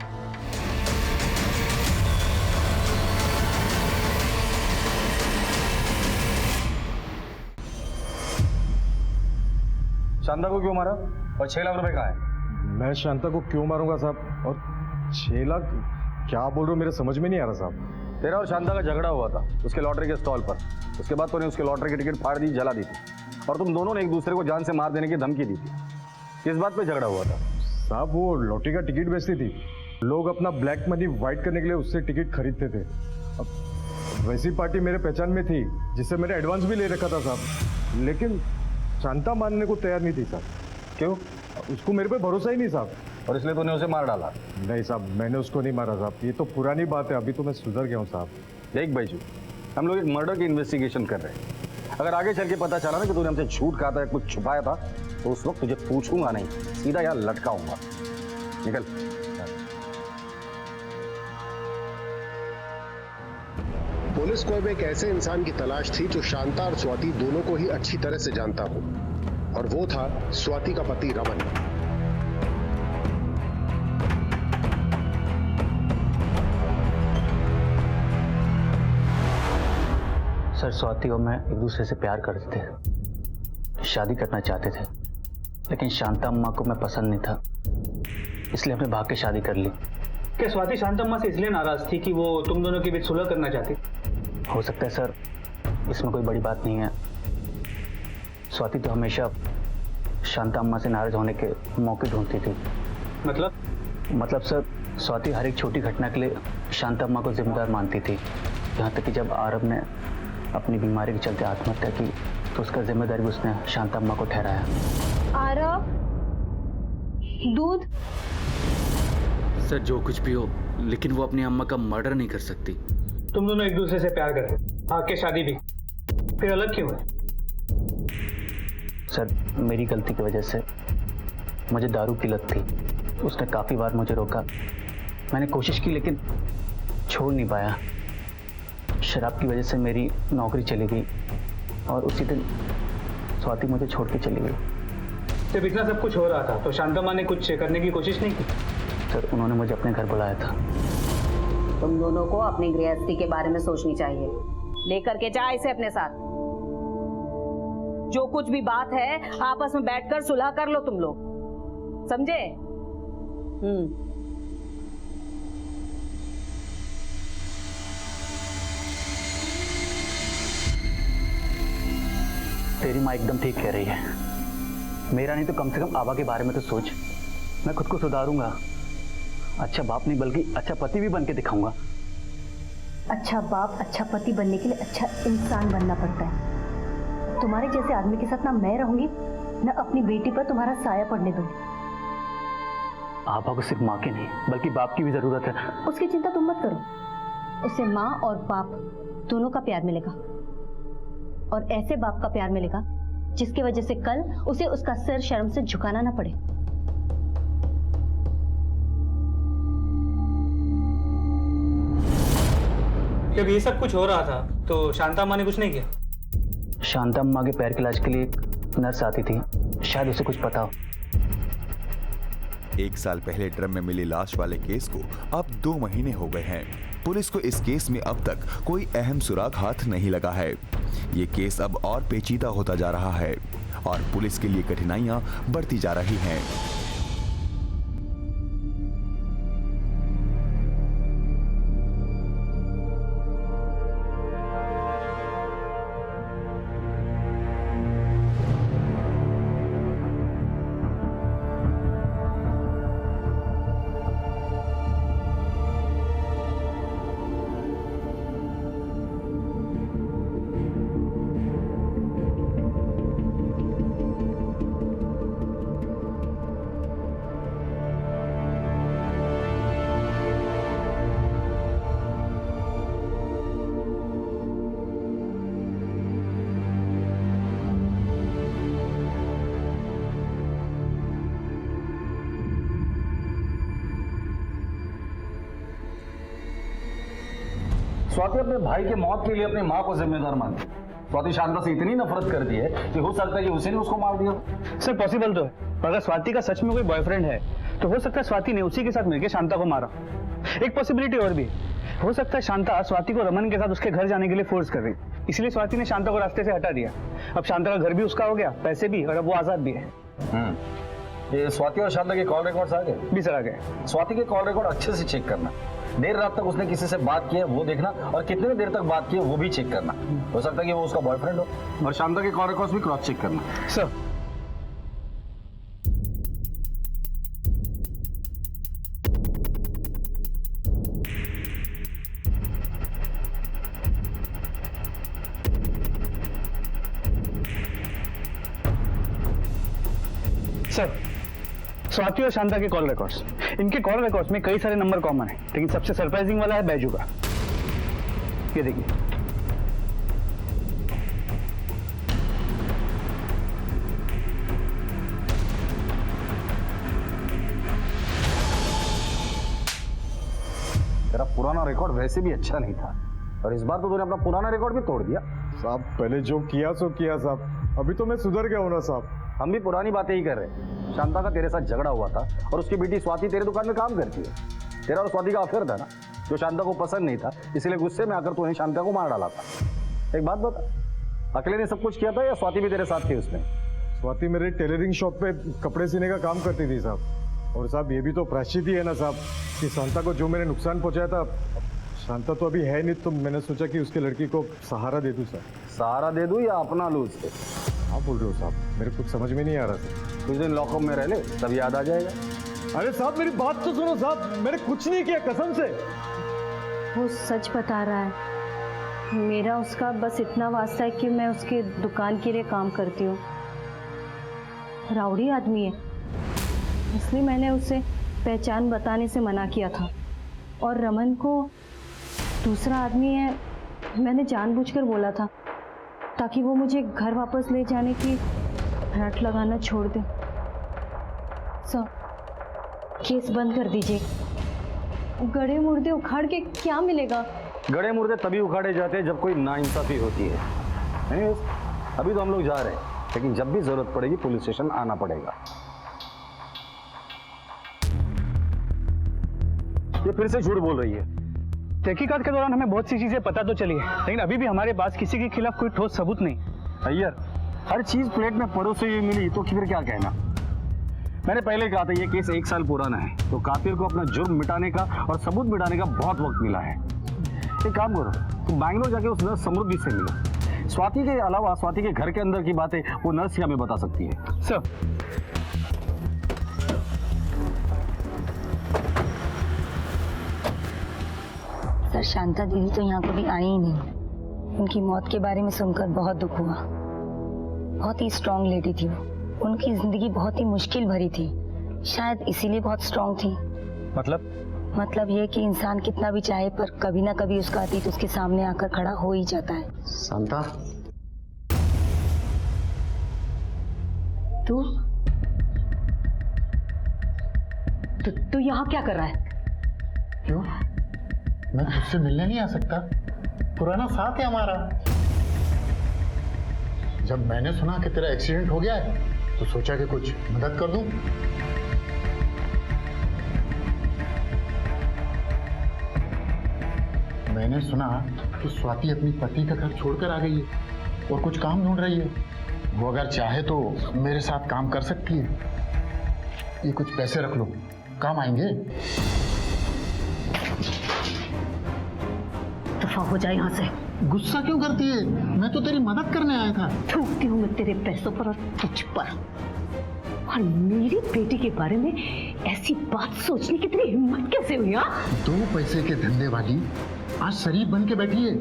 शांता को क्यों मारा और 6 लाख रुपए कहाँ है? मैं शांता को क्यों मारूंगा साहब, और 6 लाख क्या बोल रहे हो, मेरे समझ में नहीं आ रहा साहब। तेरा और शांता का झगड़ा हुआ था उसके लॉटरी के स्टॉल पर। उसके बाद तूने उसके लॉटरी की टिकट फाड़ दी, जला दी थी, और तुम दोनों ने एक दूसरे को जान से मार देने की धमकी दी थी। किस बात पे झगड़ा हुआ था? साहब वो लॉटरी का टिकट बेचती थी, लोग अपना ब्लैक मनी वाइट करने के लिए उससे टिकट खरीदते थे। अब वैसी पार्टी मेरे पहचान में थी जिससे मैंने एडवांस भी ले रखा था साहब, लेकिन शांता मानने को तैयार नहीं थी साहब। क्यों? उसको मेरे पे भरोसा ही नहीं साहब, और इसलिए तूने उसे मार डाला? नहीं साहब, मैंने उसको नहीं मारा साहब, ये तो पुरानी बात है, अभी तो मैं सुधर गया हूँ साहब। देख बैजू, हम लोग एक मर्डर की इन्वेस्टिगेशन कर रहे हैं। अगर आगे चल के पता चला ना कि तूने हमसे झूठ कहा था या कुछ छुपाया था तो उस वक्त तुझे पूछूंगा नहीं, सीधा यहाँ लटकाऊंगा। निकल। पुलिस को अब एक ऐसे इंसान की तलाश थी जो शांता और स्वाति दोनों को ही अच्छी तरह से जानता हो, और वो था स्वाति का पति रमन। सर, स्वाति और मैं एक दूसरे से प्यार करते थे, शादी करना चाहते थे, लेकिन शांता अम्मा को मैं पसंद नहीं था, इसलिए हमने भाग के शादी कर ली। क्या स्वाति शांता अम्मा से इसलिए नाराज थी कि वो तुम दोनों के बीच सुलह करना चाहती? हो सकता है सर, इसमें कोई बड़ी बात नहीं है। स्वाति तो हमेशा शांता अम्मा से नाराज होने के मौके ढूंढती थी। मतलब सर, स्वाति हर एक छोटी घटना के लिए शांता अम्मा को जिम्मेदार मानती थी, यहाँ तक कि जब आरब ने अपनी बीमारी के चलते आत्महत्या की तो उसका जिम्मेदारी उसने शांता अम्मा को ठहराया। आरब, दूध? सर जो कुछ भी हो, लेकिन वो अपनी अम्मा का मर्डर नहीं कर सकती। तुम दोनों एक दूसरे से प्यार करते, आके शादी भी, फिर अलग क्यों हुए? सर, मेरी गलती की वजह से मुझे दारू की लत थी। उसने काफ़ी बार मुझे रोका, मैंने कोशिश की, लेकिन छोड़ नहीं पाया। शराब की वजह से मेरी नौकरी चली गई और उसी दिन स्वाति मुझे छोड़ के चली गई। जब इतना सब कुछ हो रहा था तो शांता माँ ने कुछ करने की कोशिश नहीं की? सर उन्होंने मुझे अपने घर बुलाया था। तुम दोनों को अपनी गृहस्थी के बारे में सोचनी चाहिए। लेकर के जा इसे अपने साथ। जो कुछ भी बात है आपस में बैठकर सुलह कर लो तुम लोग, समझे? तेरी माँ एकदम ठीक कह रही है। मेरा नहीं तो कम से कम आबा के बारे में तो सोच। मैं खुद को सुधारूंगा, अच्छा बाप नहीं बल्कि अच्छा पति भी बन के दिखाऊंगा। अच्छा बाप, अच्छा पति बनने के लिए अच्छा इंसान बनना पड़ता है। तुम्हारे जैसे आदमी के साथ ना मैं रहूंगी ना अपनी बेटी पर तुम्हारा साया पड़ने दूंगी। आबा को सिर्फ माँ की नहीं बल्कि बाप की भी जरूरत है। उसकी चिंता तुम मत करो, उसे माँ और बाप दोनों का प्यार मिलेगा, और ऐसे बाप का प्यार मिलेगा जिसकी वजह से कल उसे उसका सिर शर्म से झुकाना ना पड़े। जब ये सब कुछ हो रहा था तो शांता माँ ने कुछ नहीं किया? शांता माँ के पैर के इलाज के लिए एक नर्स आती थी, शायद उसे कुछ पता हो। 1 साल पहले ड्रम में मिली लाश वाले केस को अब 2 महीने हो गए हैं। पुलिस को इस केस में अब तक कोई अहम सुराग हाथ नहीं लगा है। ये केस अब और पेचीदा होता जा रहा है और पुलिस के लिए कठिनाइयां बढ़ती जा रही हैं। स्वाति अपने भाई के मौत के लिए अपनी माँ को जिम्मेदार मानती है। स्वाति शांता से इतनी नफरत करती है कि हो सकता है कि उसी ने उसको मार दिया। सर पॉसिबल तो है, अगर स्वाति का सच में कोई बॉयफ्रेंड है तो हो सकता है स्वाति ने उसी के साथ मिलकर शांता को मारा। एक पॉसिबिलिटी और भी हो सकता है, शांता स्वाति को रमन के साथ उसके घर जाने के लिए फोर्स कर रही, इसलिए स्वाति ने शांता को रास्ते से हटा दिया। अब शांता का घर भी उसका हो गया, पैसे भी, और अब वो आजाद भी है। ये स्वाति और शांता के कॉल रिकॉर्ड्स आ गए? भी सर आ गए। स्वाति के कॉल रिकॉर्ड अच्छे से चेक करना, देर रात तक उसने किसी से बात की है वो देखना, और कितने देर तक बात की है वो भी चेक करना। हो सकता है कि वो उसका बॉयफ्रेंड हो। और शांता के कॉल रिकॉर्ड्स भी क्रॉस चेक करना। सर सर स्वाति और शांता के कॉल रिकॉर्ड्स, इनके कॉल रिकॉर्ड्स में कई सारे नंबर कॉमन है, लेकिन सबसे सरप्राइजिंग वाला है बैजू का। ये देखिए, तेरा पुराना रिकॉर्ड वैसे भी अच्छा नहीं था, और इस बार तो तूने अपना पुराना रिकॉर्ड भी तोड़ दिया। साहब पहले जो किया सो किया साहब, अभी तो मैं सुधर गया हूं ना साहब। हम भी पुरानी बातें ही कर रहे हैं। शांता का तेरे साथ झगड़ा हुआ था और उसकी बेटी स्वाति तेरे दुकान में काम करती है। तेरा और स्वाति का अफेयर था ना, जो शांता को पसंद नहीं था, इसलिए गुस्से में आकर तूने शांता को मार डाला था। एक बात बता, अकेले ने सब कुछ किया था या स्वाति भी तेरे साथ थी उसमें? स्वाति मेरे टेलरिंग शॉप पे कपड़े सीने का काम करती थी साहब। और साहब ये भी तो प्रायश्चित ही है ना साहब कि शांता को जो मैंने नुकसान पहुंचाया था, शांता तो अभी है नहीं, तो मैंने सोचा कि उसके लड़की को सहारा दे दूं सर। सहारा दे दूं या अपना लूं उससे? आप बोल रहे हो साहब, मेरे कुछ समझ में नहीं आ रहा सर। कुछ दिन लॉकअप में रह ले, तब याद आ जाएगा। अरे साहब मेरी बात तो सुनो साहब, मैंने कुछ नहीं किया कसम से। वो सच बता रहा है। मेरा उसका बस इतना वास्ता है कि मैं उसके दुकान के लिए काम करती हूँ। राउडी आदमी है, इसलिए मैंने उसे पहचान बताने से मना किया था। और रमन को दूसरा आदमी है, मैंने जानबूझकर बोला था ताकि वो मुझे घर वापस ले जाने की रट लगाना छोड़ दे। सर केस बंद कर दीजिए गड़े मुर्दे उखाड़ के क्या मिलेगा? गड़े मुर्दे तभी उखाड़े जाते हैं जब कोई नाइंसाफी होती है। नहीं, अभी तो हम लोग जा रहे हैं, लेकिन जब भी जरूरत पड़ेगी पुलिस स्टेशन आना पड़ेगा। ये फिर से झूठ बोल रही है। तहकीकात के दौरान हमें बहुत सी चीजें पता तो चली है, लेकिन अभी भी हमारे पास किसी के खिलाफ कोई ठोस सबूत नहीं। अय्यर, हर चीज प्लेट में परोसे हुई मिली तो फिर क्या कहना। मैंने पहले कहा था ये केस 1 साल पुराना है, तो कातिल को अपना जुर्म मिटाने का और सबूत मिटाने का बहुत वक्त मिला है। एक काम करो, तुम बैंगलोर जाके उस नर्स समृद्धि से मिलो। स्वाति के अलावा स्वाति के घर के अंदर की बातें वो नर्स ही हमें बता सकती है। सर, सर शांता दीदी तो यहाँ कभी आई ही नहीं। उनकी मौत के बारे में सुनकर बहुत दुख हुआ। बहुत ही स्ट्रांग लेडी थी वो। उनकी जिंदगी बहुत ही मुश्किल भरी थी, शायद इसीलिए बहुत स्ट्रांग थी। मतलब ये कि इंसान कितना भी चाहे पर कभी ना कभी उसका अतीत उसके सामने आकर खड़ा हो ही जाता है। शांता, तू यहाँ क्या कर रहा है? क्यों? मैं तुझसे मिलने नहीं आ सकता? पुराना साथ है हमारा। जब मैंने सुना कि तेरा एक्सीडेंट हो गया है तो सोचा कि कुछ मदद कर दूं। मैंने सुना कि स्वाति अपनी पति का घर छोड़कर आ गई है और कुछ काम ढूंढ रही है। वो अगर चाहे तो मेरे साथ काम कर सकती है। ये कुछ पैसे रख लो, काम आएंगे। दफा हो जाए यहाँ से। गुस्सा क्यों करती है? मैं तो तेरी मदद करने आया था। थूकती हूँ मैं तेरे पैसों पर और तुझ पर। और मेरी बेटी के बारे में ऐसी बात सोचने की तेरी हिम्मत कैसे हुई? 2 पैसे के धंधे वाली आज शरीफ बन के बैठी है।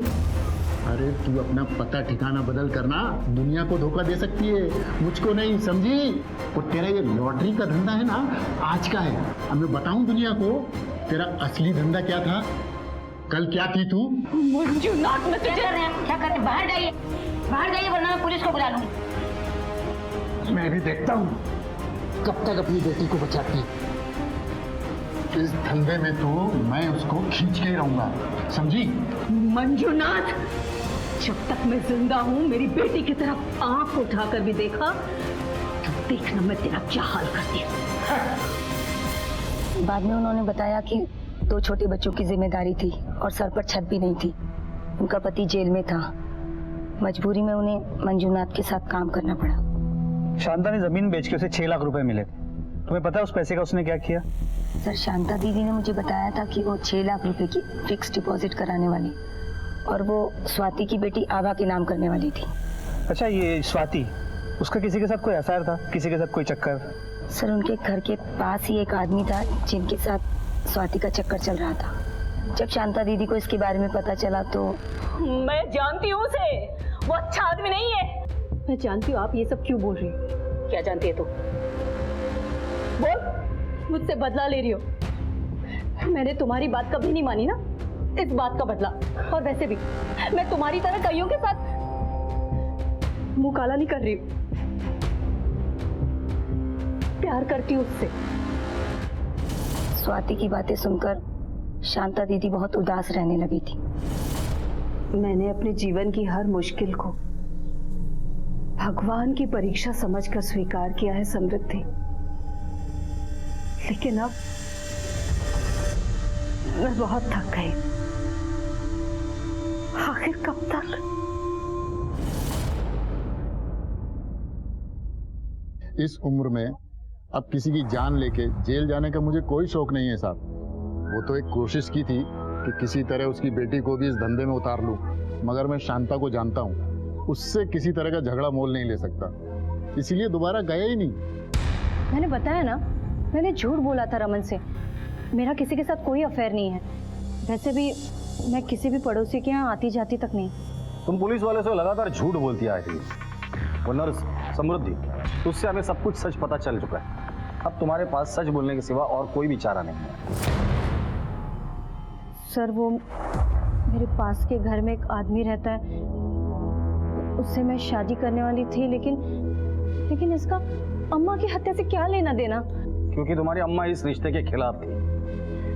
अरे तू अपना पता ठिकाना बदल करना, दुनिया को धोखा दे सकती है, मुझको नहीं, समझी? और तेरा ये लॉटरी का धंधा है ना, आज का है। अब मैं बताऊं दुनिया को तेरा असली धंधा क्या था? कल क्या थी तू? मंजुनाथ, मैं तुझे क्या करते? बाहर जाइए वरना मैं पुलिस को बुला लूंगी। मैं भी देखता हूँ कब तक अपनी बेटी को बचाती। इस धंधे में तो मैं उसको खींच के ही रहूंगा, समझी? मंजुनाथ, जब तक मैं जिंदा हूँ मेरी बेटी की तरफ आंख उठाकर भी देखा तो देखना मैं तेरा क्या हाल करती हूँ। बाद में उन्होंने बताया कि 2 छोटे बच्चों की जिम्मेदारी थी और सर पर छत भी नहीं थी। उनका पति जेल में था। मजबूरी में उन्हें मंजुनाथ के साथ काम करना पड़ा। शांता ने जमीन बेच के उसे 6 लाख रुपए मिले। तुम्हें पता है उस पैसे का उसने क्या किया? सर शांता दीदी ने मुझे बताया था कि वो 6 लाख रुपए की फिक्स डिपॉजिट कराने वाली और वो स्वाति की बेटी आभा के नाम करने वाली थी। अच्छा, ये स्वाति, उसका किसी के साथ कोई अफेयर था? किसी के साथ कोई चक्कर? सर उनके घर के पास ही एक आदमी था जिनके साथ स्वाति का चक्कर चल रहा था। जब शांता दीदी को इसके बारे में पता चला तो मैं जानती हूँ उसे, वो अच्छा आदमी नहीं है। मैं जानती हूँ आप ये सब क्यों बोल रही हो। क्या जानती है तू? बोल, मुझसे बदला ले रही हो। मैंने तुम्हारी बात कभी नहीं मानी ना, इस बात का बदला। और वैसे भी मैं तुम्हारी तरह कईयों के साथ मुंह काला नहीं कर रही हूँ। प्यार करती हूँ उससे। स्वाति की बातें सुनकर शांता दीदी बहुत उदास रहने लगी थी। मैंने अपने जीवन की हर मुश्किल को भगवान की परीक्षा समझकर स्वीकार किया है समृद्धि, लेकिन अब मैं बहुत थक गई। आखिर कब तक? इस उम्र में अब किसी की जान लेके जेल जाने का मुझे कोई शौक नहीं है साहब। वो तो एक कोशिश की थी कि किसी तरह उसकी बेटी को भी इस धंधे में उतार लूं, मगर मैं शांता को जानता हूँ, उससे किसी तरह का झगड़ा मोल नहीं ले सकता, इसीलिए दोबारा गया ही नहीं। मैंने बताया ना, मैंने झूठ बोला था रमन से। मेरा किसी के साथ कोई अफेयर नहीं है। वैसे भी मैं किसी भी पड़ोसी के यहाँ आती जाती तक नहीं। तुम पुलिस वाले से लगातार झूठ बोलती आई थी। वो नर्स समृद्धि, उससे हमें सब कुछ सच पता चल चुका है। अब तुम्हारे पास सच बोलने के सिवा और कोई भी चारा नहीं है। सर वो मेरे पास के घर में एक आदमी रहता है, उससे मैं शादी करने वाली थी, लेकिन इसका अम्मा की हत्या से क्या लेना देना? क्योंकि तुम्हारी अम्मा इस रिश्ते के खिलाफ थी।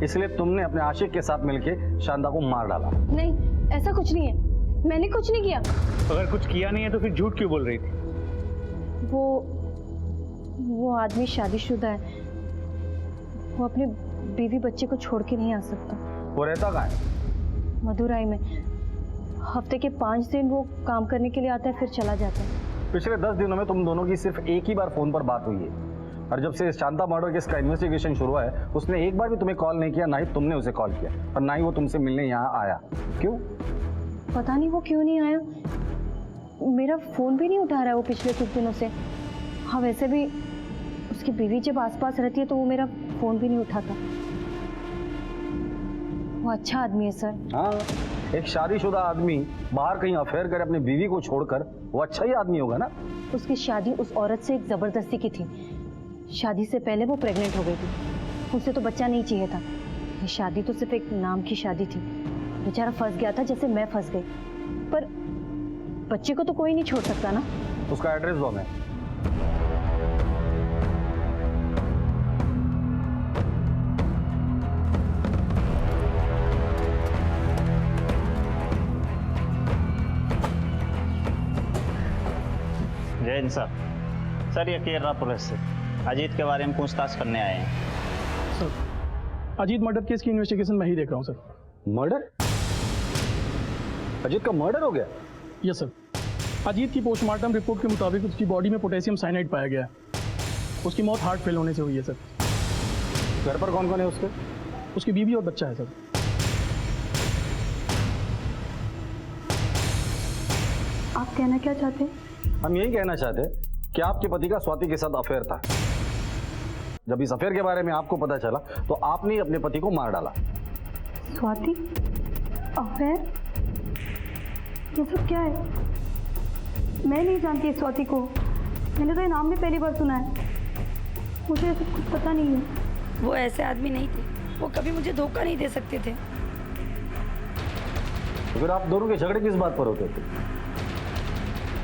इसलिए तुमने अपने आशिक के साथ मिलके शांता को मार डाला। नहीं, ऐसा कुछ नहीं है, मैंने कुछ नहीं किया। अगर कुछ किया नहीं है तो फिर झूठ क्यों बोल रही थी? वो आदमी शादीशुदा है, वो अपने बीवी बच्चे को छोड़ के नहीं आ सकता। वो रहता कहाँ है? मदुराई में। हफ्ते के 5 दिन वो काम करने के लिए आता है, फिर चला जाता है। पिछले 10 दिनों में तुम दोनों की सिर्फ एक ही बार फोन पर बात हुई है, और जब से शांता मर्डर केस का इन्वेस्टिगेशन शुरू हुआ है उसने एक बार भी तुम्हें कॉल नहीं किया, ना ही तुमने उसे कॉल किया, और ना ही वो तुमसे मिलने यहाँ आया। क्यों? पता नहीं वो क्यों नहीं आया, मेरा फोन भी नहीं उठा रहा है वो पिछले कुछ दिनों से। हाँ, वैसे भी उसकी बीवी जब आसपास रहती है तो वो मेरा फोन भी नहीं उठाता। वो अच्छा आदमी है सर। हाँ, एक शादीशुदा आदमी बाहर कहीं अफेयर करे अपनी बीवी को छोड़कर, वो अच्छा ही आदमी होगा ना। उसकी शादी उस औरत से एक जबरदस्ती की थी। शादी से पहले वो प्रेग्नेंट हो गई थी, उसे तो बच्चा नहीं चाहिए था। ये शादी तो सिर्फ एक नाम की शादी थी। बेचारा फंस गया था जैसे मैं फंस गई, पर बच्चे को तो कोई नहीं छोड़ सकता ना। उसका एड्रेस दो हमें। जय हिंद सर, ये केरला पुलिस से अजीत के बारे में पूछताछ करने आए हैं। सर, अजीत मर्डर केस की इन्वेस्टिगेशन मैं ही देख रहा हूँ सर। मर्डर? अजीत का मर्डर हो गया? Yes sir. अजीत की पोस्टमार्टम रिपोर्ट के मुताबिक उसकी बॉडी में पोटेशियम साइनाइड पाया गया है। उसकी मौत हार्ट फेल होने से हुई है सर। घर पर कौन कौन है उसके? उसकी बीवी और बच्चा है सर। आप कहना क्या चाहते हैं? हम यही कहना चाहते हैं कि आपके पति का स्वाति के साथ अफेयर था। जब इस अफेयर के बारे में आपको पता चला तो आपने अपने पति को मार डाला। स्वाति? अफेयर? ये सब क्या है? मैं नहीं जानती इस स्वाति को, मैंने तो ये नाम भी पहली बार सुना है। मुझे ऐसा कुछ पता नहीं है। वो ऐसे आदमी नहीं थे, वो कभी मुझे धोखा नहीं दे सकते थे। तो फिर आप दोनों के झगड़े किस बात पर होते थे?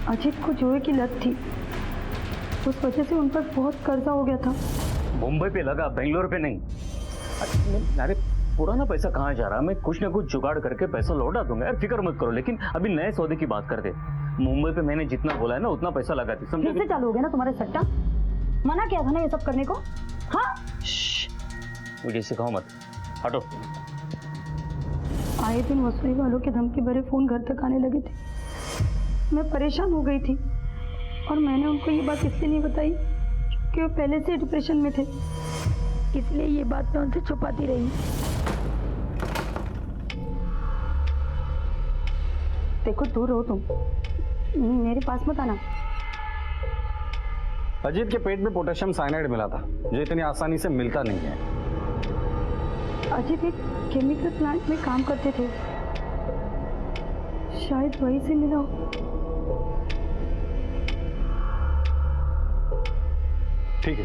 अजीत को जुए की लत थी, उस वजह से उन पर बहुत कर्जा हो गया था। मुंबई पे लगा, बेंगलोर पे नहीं। अरे पुराना पैसा कहाँ जा रहा? मैं कुछ ना कुछ जुगाड़ करके पैसा लौटा दूंगा यार, फिक्र मत करो। लेकिन अभी नए सौदे की बात करते। मुंबई पे मैंने जितना बोला है ना उतना पैसा लगा दी, समझे? फिर से चालू हो गया ना तुम्हारे सट्टा? मना किया था ना ये सब करने को। हाँ, मुझे सिखाओ मत, हटो। आए दिन वसूली वालों के धमकी भरे फोन घर तक आने लगे थे। मैं परेशान हो गई थी और मैंने उनको ये बात इसलिए नहीं बताई क्योंकि वो पहले से डिप्रेशन में थे, इसलिए ये बात मैं उनसे छुपाती रही। देखो, दूर रहो तुम, मेरे पास मत आना। अजीत के पेट में पोटेशियम साइनाइड मिला था, जो इतनी आसानी से मिलता नहीं है। अजीत एक केमिकल प्लांट में काम करते थे, शायद वहीं से मिला हो। ठीक है।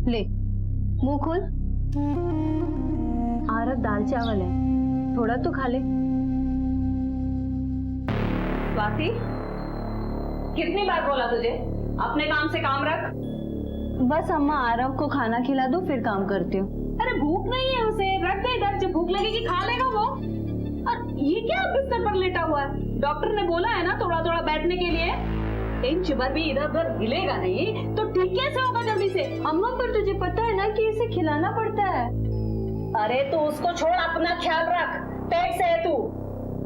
ले, मुंह खोल। आरब दाल चावल है, थोड़ा तो खा ले। स्वाति, कितनी बार बोला तुझे अपने काम से काम रख? बस अम्मा, आरब को खाना खिला दो फिर काम करती हूँ। अरे भूख नहीं है उसे, रख दे इधर, जब भूख लगेगी खा लेगा वो। और ये क्या बिस्तर पर लेटा हुआ है? डॉक्टर ने बोला है ना थोड़ा थोड़ा बैठने के लिए। इंच भर भी इधर उधर हिलेगा नहीं तो ठीक कैसे होगा जल्दी से? अम्मा, पर तुझे पता है ना कि इसे खिलाना पड़ता है। अरे तो उसको छोड़, अपना ख्याल रख। पेट से है तू,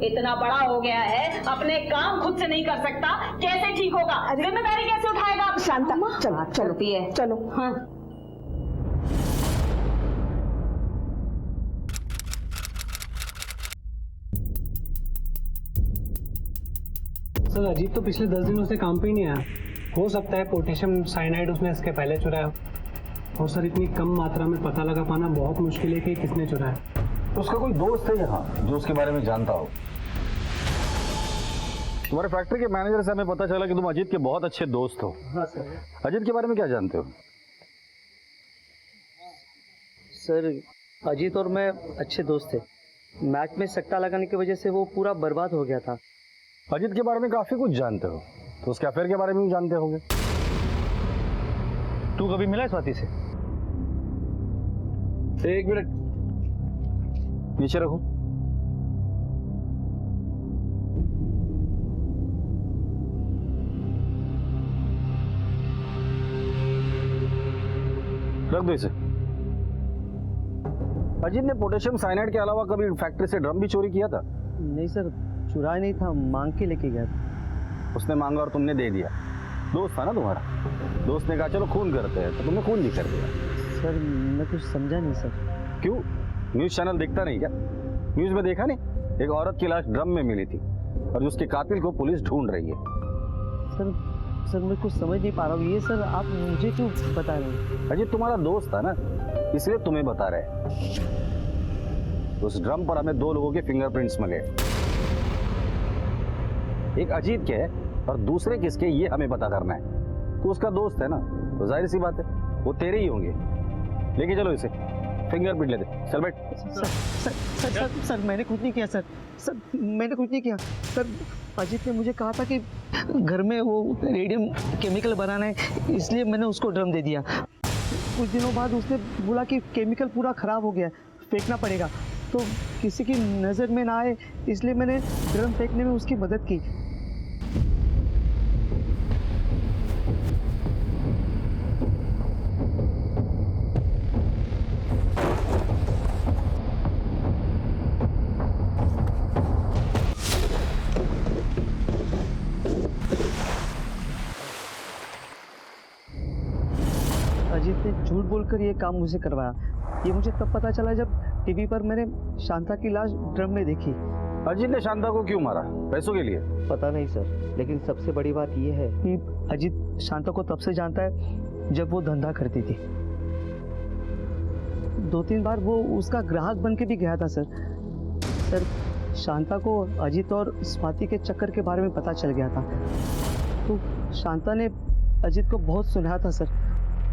इतना बड़ा हो गया है, अपने काम खुद से नहीं कर सकता, कैसे ठीक होगा? जिम्मेदारी कैसे उठाएगा? शांता, चलो चलती है, चलो। हाँ। सर, अजीत तो पिछले 10 दिनों से काम पे ही नहीं आया। हो सकता है पोटेशियम साइनाइड उसने इसके पहले चुराया। और सर, इतनी कम मात्रा में पता लगा पाना बहुत मुश्किल है कि किसने चुराया। उसका कोई दोस्त है यहाँ जो उसके बारे में जानता हो? तुम्हारे फैक्ट्री के मैनेजर से हमें पता चला कि तुम अजीत के बहुत अच्छे दोस्त हो। हाँ सर। अजीत के बारे में क्या जानते हो? सर, अजीत और मैं अच्छे दोस्त थे, मैच में सट्टा लगाने की वजह से वो पूरा बर्बाद हो गया था। अजीत के बारे में काफी कुछ जानते हो, तो उसके अफेयर के बारे में भी जानते होगे। तू कभी मिला है स्वाति से? एक मिनट नीचे रखो। रख दो इसे। अजीत ने पोटेशियम साइनाइड के अलावा कभी फैक्ट्री से ड्रम भी चोरी किया था? नहीं सर, चुराया नहीं था, मांग के लेके गया था। उसने मांगा और तुमने दे दिया। दोस्त था ना तुम्हारा, दोस्त ने कहा चलो खून करते हैं, तो तुमने खून भी कर दिया। सर मैं कुछ समझा नहीं सर। क्यों, न्यूज चैनल देखता नहीं क्या? न्यूज में देखा नहीं, एक औरत की लाश ड्रम में मिली थी और उसके कातिल को पुलिस ढूंढ रही है। सर मैं कुछ समझ नहीं पा रहा हूँ, ये सर आप मुझे क्यों बता रहे हैं? अजीत तुम्हारा दोस्त था ना, इसलिए तुम्हें बता रहे। उस ड्रम पर हमें 2 लोगों के फिंगरप्रिंट्स मिले, एक अजीत के और दूसरे किसके, ये हमें पता करना है। तो उसका दोस्त है ना, तो जाहिर सी बात है वो तेरे ही होंगे। लेके चलो इसे, फिंगरप्रिंट ले दे। चल बैठ। सर मैंने कुछ नहीं किया सर मैंने कुछ नहीं किया सर। अजीत ने मुझे कहा था कि घर में वो रेडियम केमिकल बनाना है, इसलिए मैंने उसको ड्रम दे दिया। कुछ दिनों बाद उसने बोला कि केमिकल पूरा ख़राब हो गया, फेंकना पड़ेगा, तो किसी की नज़र में ना आए इसलिए मैंने ड्रम फेंकने में उसकी मदद की। अजीत ने झूठ बोलकर ये काम मुझे करवाया। ये मुझे तब पता चला जब टीवी पर मैंने शांता की लाश ड्रम में देखी। अजीत ने शांता को क्यों मारा? पैसों के लिए? पता नहीं सर, लेकिन सबसे बड़ी बात ये है कि अजीत शांता को तब से जानता है जब वो धंधा करती थी। 2-3 बार वो उसका ग्राहक बन के भी गया था सर। शांता को अजीत और स्वाति के चक्कर के बारे में पता चल गया था, तो शांता ने अजीत को बहुत सुनाया था सर।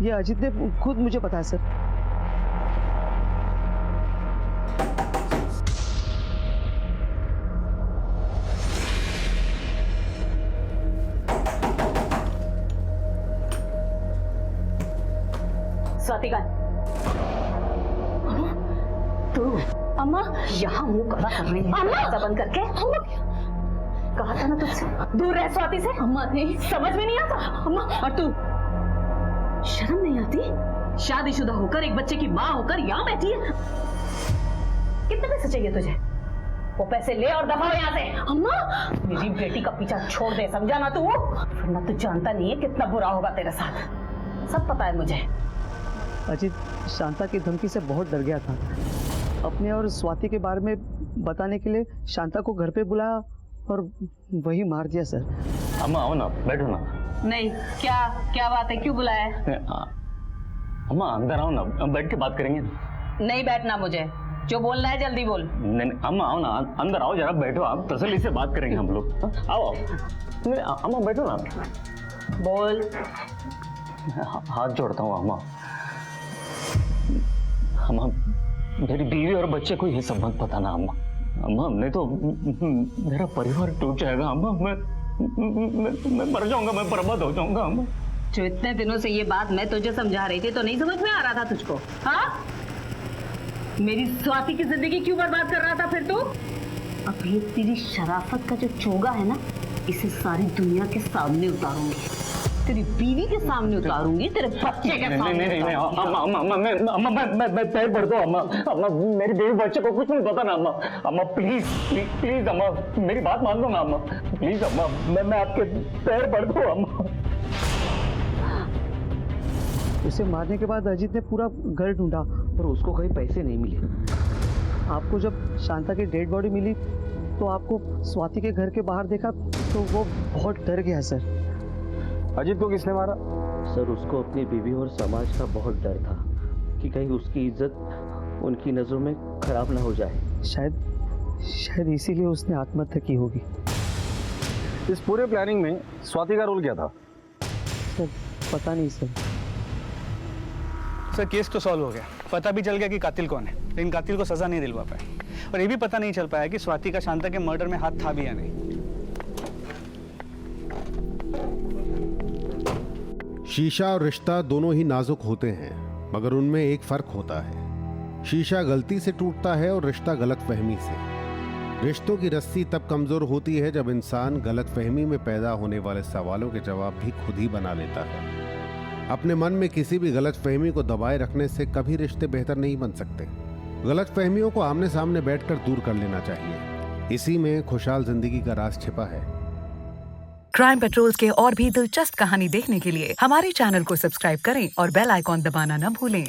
ये अजीत ने खुद मुझे बताया सर। स्वाति का तू अम्मा यहाँ मुंह कला कर रही है? अम्मा बंद करके। कहा था ना तुझसे दूर रह स्वाति से। अम्मा नहीं, समझ में नहीं आता। अम्मा और तू शर्म नहीं आती? शादीशुदा होकर एक बच्चे की माँ होकर यहाँ बैठी है। कितने पैसे चाहिए तुझे? वो पैसे ले और दफा हो यहाँ से। अम्मा मेरी बेटी का पीछा छोड़ दे, समझा ना तू? वरना तू जानता नहीं है कितना बुरा होगा तेरे साथ। सब पता है मुझे। अजीत शांता की धमकी से बहुत डर गया था। अपने और स्वाति के बारे में बताने के लिए शांता को घर पे बुलाया और वही मार दिया सर। अम्मा आओ ना, बैठो ना। नहीं, क्या बात है, क्यों बुलाया है? अम्मा अंदर आओ ना, बैठ के बात करेंगे। नहीं बैठना मुझे, जो बोलना है जल्दी बोल। नहीं अम्मा आओ ना, अंदर आओ जरा, बैठो, आप तसल्ली से बात करेंगे हम लोग। आओ अम्मा बैठो ना। बोल। हाथ जोड़ता हूँ अम्मा। अम्मा मेरी बीवी और बच्चे को ये सब मत पता ना अम्मा। अम्मा नहीं तो मेरा परिवार टूट जाएगा अम्मा। मैं मर जाऊंगा, मैं बर्बाद हो जाऊंगा अम्मा। जो इतने दिनों से ये बात मैं तुझे समझा रही थी तो नहीं समझ में आ रहा था तुझको? हाँ, मेरी स्वाति की जिंदगी क्यों बर्बाद कर रहा था फिर तू? अब ये तेरी शराफत का जो चोगा है ना, इसे सारी दुनिया के सामने उतारूंगी, तेरी बीवी के सामने उतारूंगी, तेरे बच्चे के सामने। नहीं मैं पैर पड़ दो अम्मा। अम्मा मेरी बेबी बच्चे को कुछ नहीं पता ना अम्मा। अम्मा प्लीज प्लीज अम्मा, मेरी बात मान लो ना अम्मा, प्लीज अम्मा, मैं आपके पैर पड़ दो अम्मा। उसे मारने के बाद अजीत ने पूरा घर ढूंढा और उसको कहीं पैसे नहीं मिले। आपको जब शांता की डेड बॉडी मिली तो आपको स्वाति के घर के बाहर देखा तो वो बहुत डर गया सर। अजीत को किसने मारा? सर उसको अपनी बीवी और समाज का बहुत डर था कि कहीं उसकी इज्जत उनकी नज़रों में खराब ना हो जाए। शायद इसीलिए उसने आत्महत्या की होगी। इस पूरे प्लानिंग में स्वाति का रोल क्या था? सर पता नहीं सर। सर केस तो सॉल्व हो गया, पता भी चल गया कि कातिल कौन है, लेकिन कातिल को सजा नहीं दिलवा पाए। पर ये भी पता नहीं चल पाया कि स्वाति का शांता के मर्डर में हाथ था भी या नहीं। शीशा और रिश्ता दोनों ही नाजुक होते हैं, मगर उनमें एक फर्क होता है। शीशा गलती से टूटता है और रिश्ता गलतफहमी से। रिश्तों की रस्सी तब कमजोर होती है जब इंसान गलतफहमी में पैदा होने वाले सवालों के जवाब भी खुद ही बना लेता है। अपने मन में किसी भी गलतफहमी को दबाए रखने से कभी रिश्ते बेहतर नहीं बन सकते। गलतफहमियों को आमने सामने बैठकर दूर कर लेना चाहिए। इसी में खुशहाल जिंदगी का राज छिपा है। क्राइम पेट्रोल्स के और भी दिलचस्प कहानी देखने के लिए हमारे चैनल को सब्सक्राइब करें और बेल आइकॉन दबाना न भूलें।